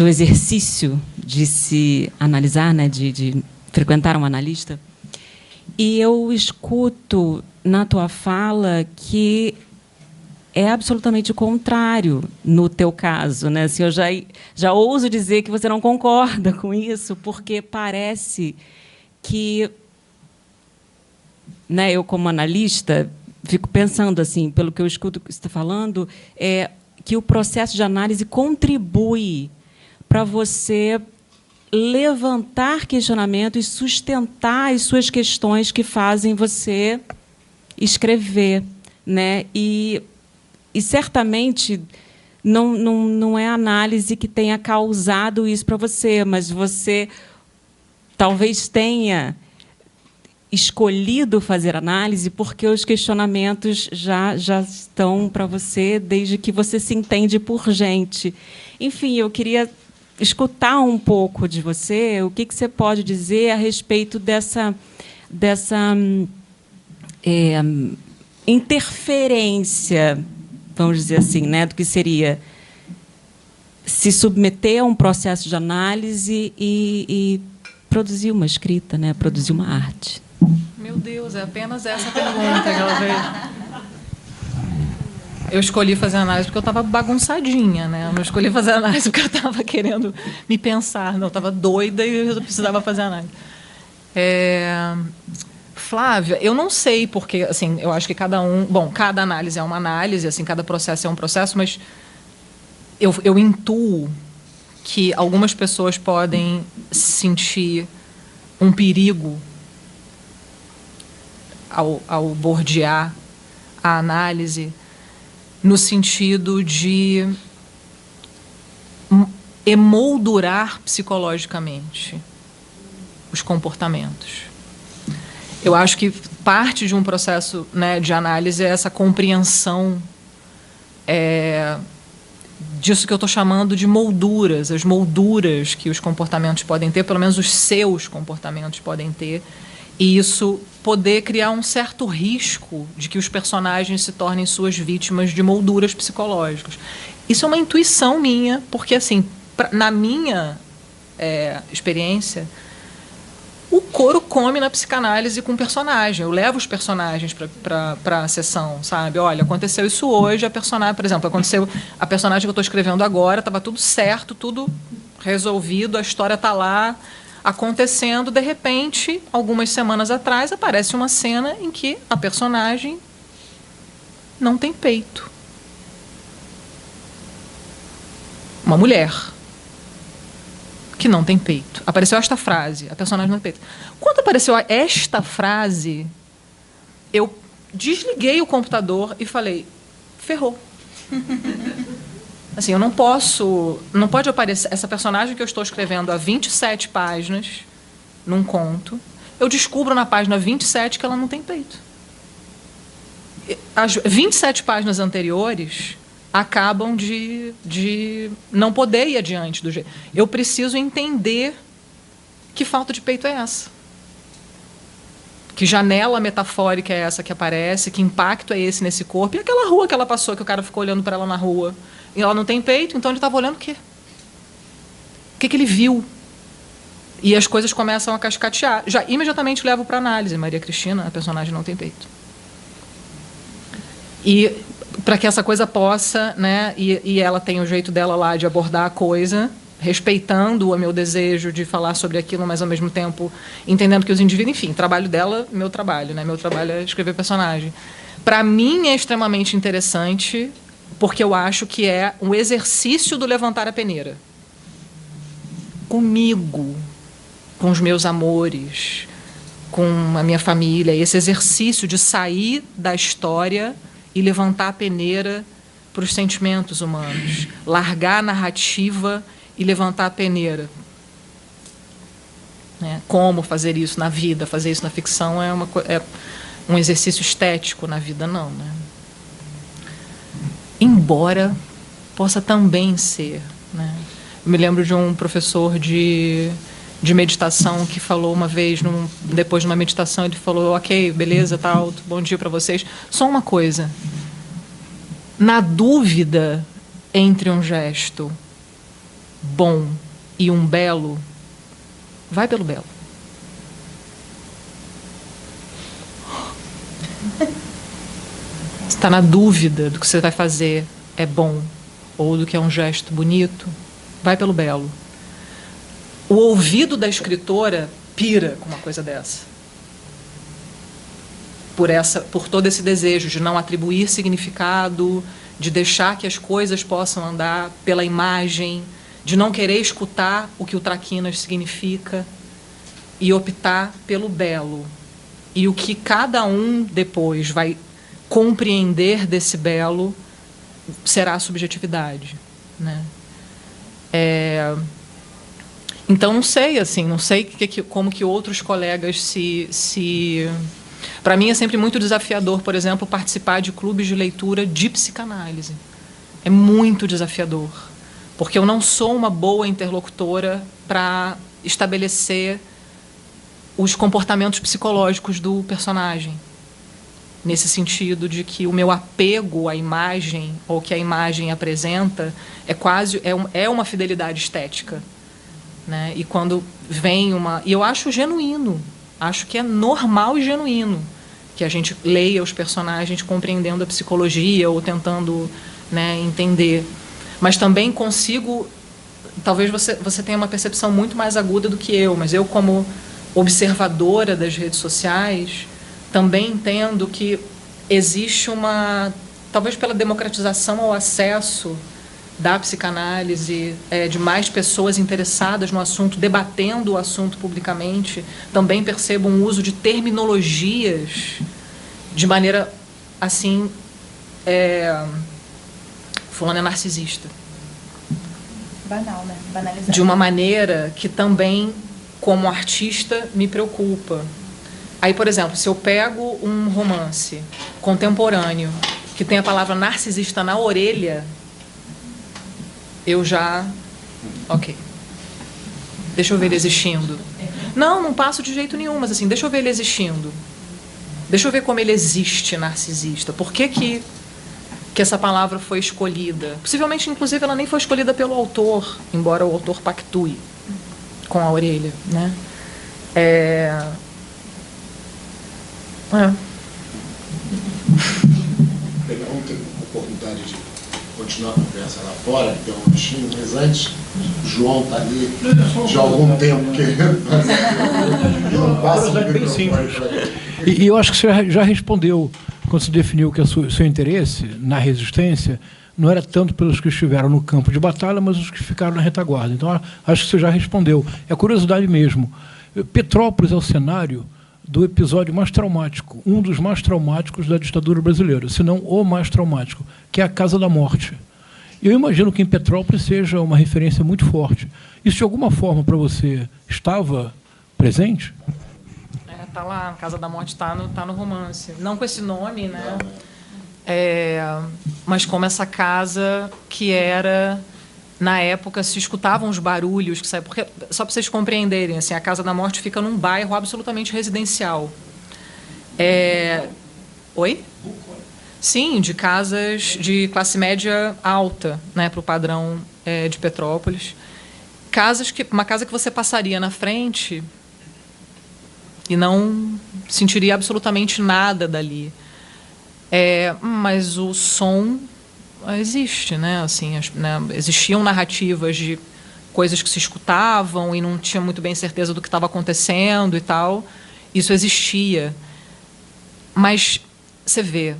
exercício de se analisar, né, de frequentar um analista, e eu escuto na tua fala que é absolutamente o contrário no teu caso, né? Assim, eu já ouso dizer que você não concorda com isso, porque parece que, né, eu, como analista, fico pensando, assim, pelo que eu escuto que você está falando, que o processo de análise contribui para você levantar questionamentos e sustentar as suas questões que fazem você escrever, né? E certamente não é a análise que tenha causado isso para você, mas você talvez tenha escolhido fazer análise porque os questionamentos já estão para você desde que você se entende por gente. Enfim, eu queria escutar um pouco de você, o que você pode dizer a respeito dessa interferência, vamos dizer assim, né, do que seria se submeter a um processo de análise e produzir uma escrita, né, produzir uma arte. Meu Deus, é apenas essa pergunta que ela fez. Eu escolhi fazer análise porque eu estava bagunçadinha, né? Eu não escolhi fazer análise porque eu estava querendo me pensar. Não, eu estava doida e eu precisava fazer análise. Flávia, eu não sei porque, assim, eu acho que cada análise é uma análise, assim, cada processo é um processo, mas eu intuo que algumas pessoas podem sentir um perigo ao bordear a análise, no sentido de emoldurar psicologicamente os comportamentos. Eu acho que parte de um processo, né, de análise é essa compreensão disso que eu estou chamando de molduras, as molduras que os comportamentos podem ter, pelo menos os seus comportamentos podem ter, e isso poder criar um certo risco de que os personagens se tornem suas vítimas de molduras psicológicas. Isso é uma intuição minha, porque, assim, na minha experiência, o couro come na psicanálise com o personagem. Eu levo os personagens para a sessão, sabe? Olha, aconteceu isso hoje, a personagem, por exemplo, aconteceu a personagem que eu estou escrevendo agora, estava tudo certo, tudo resolvido, a história está lá acontecendo, de repente, algumas semanas atrás, aparece uma cena em que a personagem não tem peito. Uma mulher que não tem peito. Apareceu esta frase, a personagem não tem peito. Quando apareceu esta frase, eu desliguei o computador e falei, ferrou. Assim, eu não pode aparecer essa personagem que eu estou escrevendo há 27 páginas, num conto, eu descubro na página 27 que ela não tem peito. As 27 páginas anteriores acabam de não poder ir adiante do jeito. Eu preciso entender que falta de peito é essa. Que janela metafórica é essa que aparece, que impacto é esse nesse corpo, e aquela rua que ela passou, que o cara ficou olhando para ela na rua. E ela não tem peito, então ele estava olhando o quê? O que ele viu? E as coisas começam a cascatear. Já imediatamente levo para análise. Maria Cristina, a personagem, não tem peito. E para que essa coisa possa, né, e ela tem o jeito dela lá de abordar a coisa, respeitando o meu desejo de falar sobre aquilo, mas ao mesmo tempo entendendo que os indivíduos, enfim, trabalho dela, meu trabalho, né? Meu trabalho é escrever personagem. Para mim é extremamente interessante, porque eu acho que é um exercício do levantar a peneira. Comigo, com os meus amores, com a minha família, esse exercício de sair da história e levantar a peneira para os sentimentos humanos, largar a narrativa e levantar a peneira. Né? Como fazer isso na vida, fazer isso na ficção é um exercício estético, na vida não. Né? Embora possa também ser. Né? Eu me lembro de um professor de meditação que falou uma vez, depois de uma meditação, ele falou, ok, beleza, tal, bom dia para vocês. Só uma coisa. Na dúvida entre um gesto bom e um belo, vai pelo belo. se está na dúvida do que você vai fazer é bom ou do que é um gesto bonito, vai pelo belo. O ouvido da escritora pira com uma coisa dessa. Por todo esse desejo de não atribuir significado, de deixar que as coisas possam andar pela imagem, de não querer escutar o que o traquinas significa e optar pelo belo. E o que cada um depois vai compreender desse belo será a subjetividade, né? Então não sei, assim, não sei como que outros colegas se... Para mim é sempre muito desafiador, por exemplo, participar de clubes de leitura de psicanálise. É muito desafiador, porque eu não sou uma boa interlocutora para estabelecer os comportamentos psicológicos do personagem, nesse sentido de que o meu apego à imagem, ou que a imagem apresenta, é uma fidelidade estética, né? E quando vem e eu acho genuíno, acho que é normal e genuíno que a gente leia os personagens compreendendo a psicologia ou tentando, né, entender. Mas também consigo... Talvez você tenha uma percepção muito mais aguda do que eu, mas eu, como observadora das redes sociais, também entendo que existe uma... Talvez pela democratização ao acesso da psicanálise, de mais pessoas interessadas no assunto, debatendo o assunto publicamente, também percebo um uso de terminologias de maneira, assim, fulano é narcisista. Banal, né? Banalizado. De uma maneira que também, como artista, me preocupa. Aí, por exemplo, se eu pego um romance contemporâneo que tem a palavra narcisista na orelha, eu já... Ok. Deixa eu ver ele existindo. Não passo de jeito nenhum, mas assim, deixa eu ver ele existindo. Deixa eu ver como ele existe, narcisista. Por que essa palavra foi escolhida? Possivelmente, inclusive, ela nem foi escolhida pelo autor, embora o autor pactue com a orelha, né? Pegar oportunidade de continuar a conversa lá fora, que tem um bichinho, mas antes, o João está ali já há algum tempo querendo fazer. Não passa o bem simples. E eu acho que você já respondeu quando se definiu que o seu interesse na resistência não era tanto pelos que estiveram no campo de batalha, mas os que ficaram na retaguarda. Então, acho que você já respondeu. É curiosidade mesmo. Petrópolis é o cenário do episódio mais traumático, um dos mais traumáticos da ditadura brasileira, se não o mais traumático, que é a Casa da Morte. E eu imagino que em Petrópolis seja uma referência muito forte. Isso, de alguma forma, para você, estava presente? Está lá, a Casa da Morte está no romance. Não com esse nome, né? Mas como essa casa que era... Na época, se escutavam os barulhos que saíam. Porque, só para vocês compreenderem, assim, a Casa da Morte fica num bairro absolutamente residencial. Oi? Sim, de casas de classe média alta, né, para o padrão de Petrópolis. Uma casa que você passaria na frente e não sentiria absolutamente nada dali. Mas o som... existe, né? Assim, existiam narrativas de coisas que se escutavam e não tinha muito bem certeza do que estava acontecendo e tal. Isso existia. Mas você vê,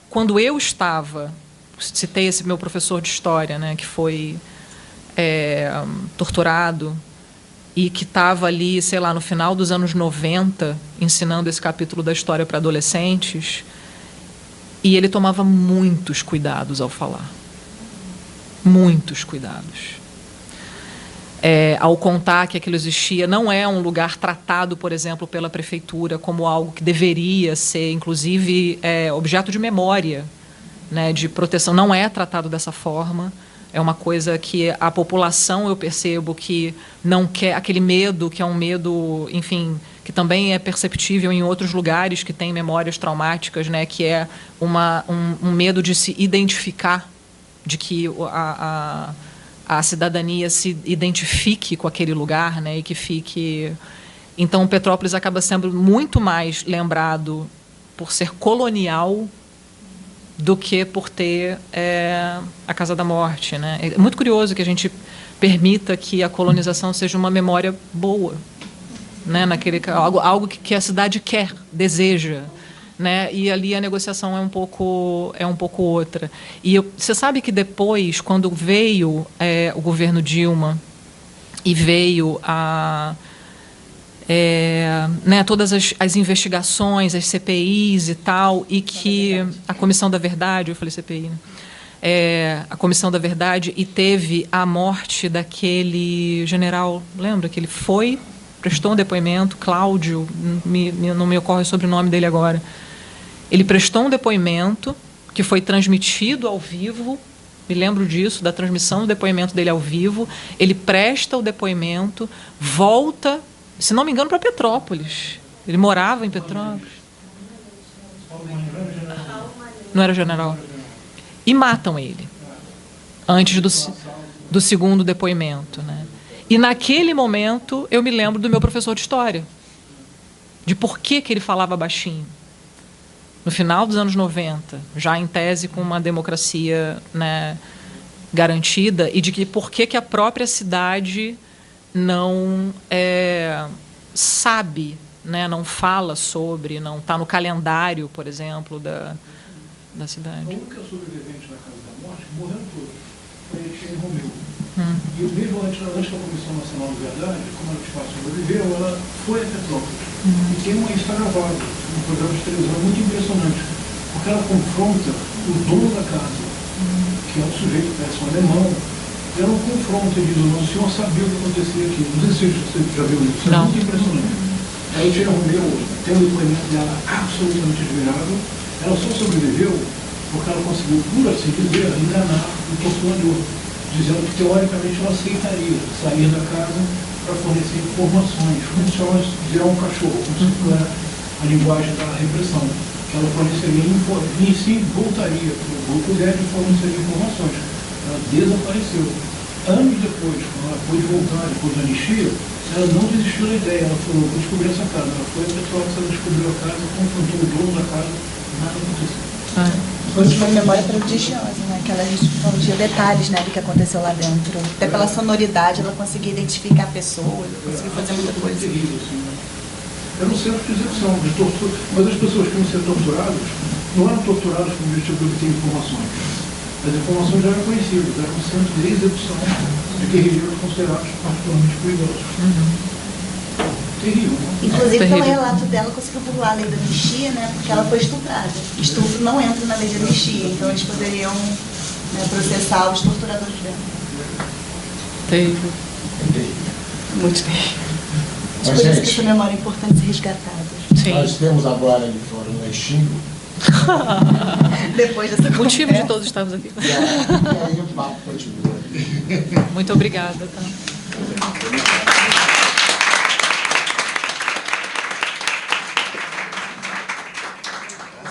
quando eu estava, citei esse meu professor de história, né, que foi torturado e que estava ali, sei lá, no final dos anos 90, ensinando esse capítulo da história para adolescentes. E ele tomava muitos cuidados ao falar. Muitos cuidados. Ao contar que aquilo existia, não é um lugar tratado, por exemplo, pela prefeitura como algo que deveria ser, inclusive, objeto de memória, né, de proteção. Não é tratado dessa forma. É uma coisa que a população, eu percebo, que não quer... Aquele medo, que é um medo, enfim... que também é perceptível em outros lugares que têm memórias traumáticas, né, que é um medo de se identificar, de que a cidadania se identifique com aquele lugar, né, e que fique... Então, Petrópolis acaba sendo muito mais lembrado por ser colonial do que por ter a Casa da Morte, né? É muito curioso que a gente permita que a colonização seja uma memória boa, né? Algo que a cidade quer, deseja, né? E ali a negociação é um pouco outra. E você sabe que depois, quando veio o governo Dilma e veio né, todas as investigações, as CPIs e tal, e que a Comissão da Verdade, eu falei CPI, né? A Comissão da Verdade, e teve a morte daquele general, lembra que ele prestou um depoimento, Cláudio, não me ocorre o sobrenome dele agora. Ele prestou um depoimento que foi transmitido ao vivo, me lembro disso, da transmissão do depoimento dele ao vivo. Ele presta o depoimento, volta, se não me engano, para Petrópolis. Ele morava em Petrópolis. Não era general. E matam ele, antes do segundo depoimento, né? E naquele momento eu me lembro do meu professor de história, de por que ele falava baixinho. No final dos anos 90, já em tese com uma democracia, né, garantida, e de que por que a própria cidade não sabe, né, não fala sobre, não está no calendário, por exemplo, da cidade. A única sobrevivente da Casa da Morte, morrendo todos, foi a Etienne Romeu. E o mesmo antes da Comissão Nacional de Verdade, como ela de fato sobreviveu, ela foi a Petrópolis. E tem isso gravado, um programa de televisão muito impressionante, porque ela confronta o dono da casa, que é um sujeito que parece um alemão. Ela não confronta e diz: o senhor sabia o que acontecia aqui. Não sei se você já viu isso, é muito impressionante. A Etienne Romeu tem um depoimento dela absolutamente admirável. Ela só sobreviveu porque ela conseguiu, por assim dizer, enganar o torturador, dizendo que, teoricamente, ela aceitaria sair da casa para fornecer informações, como se ela virar um cachorro, como se fosse a linguagem da repressão, que ela forneceria e sim voltaria para o grupo dela e forneceria informações. Ela desapareceu. Anos depois, quando ela pôde voltar, depois da anistia, ela não desistiu da ideia. Ela falou: vou descobrir essa casa. Ela foi a pessoa que ela descobriu a casa, confrontou o dono da casa, nada aconteceu. Foi uma memória prodigiosa, né? Que ela respondia detalhes, né, do que aconteceu lá dentro. Até pela sonoridade ela conseguia identificar pessoas, conseguia fazer muita coisa. Terrível, assim, né? Era um centro de execução, de tortura, mas as pessoas que iam ser torturadas não eram torturadas com o objetivo de obter informações. As informações já eram conhecidas, era um centro de execução de guerrilheiros considerados particularmente perigosos. Terrível, né? Inclusive, pelo relato dela, conseguiu burlar a lei da anistia, né? Porque ela foi estuprada. Estupro não entra na lei de anistia, então eles poderiam, né, processar os torturadores dela. Terrível. Muito terrível. Por isso que essa memória é importante ser resgatada. Sim. Nós temos agora ali fora um lanchinho. Depois dessa motivo de todos estarmos aqui. E aí o papo continua. Muito obrigada. Tá?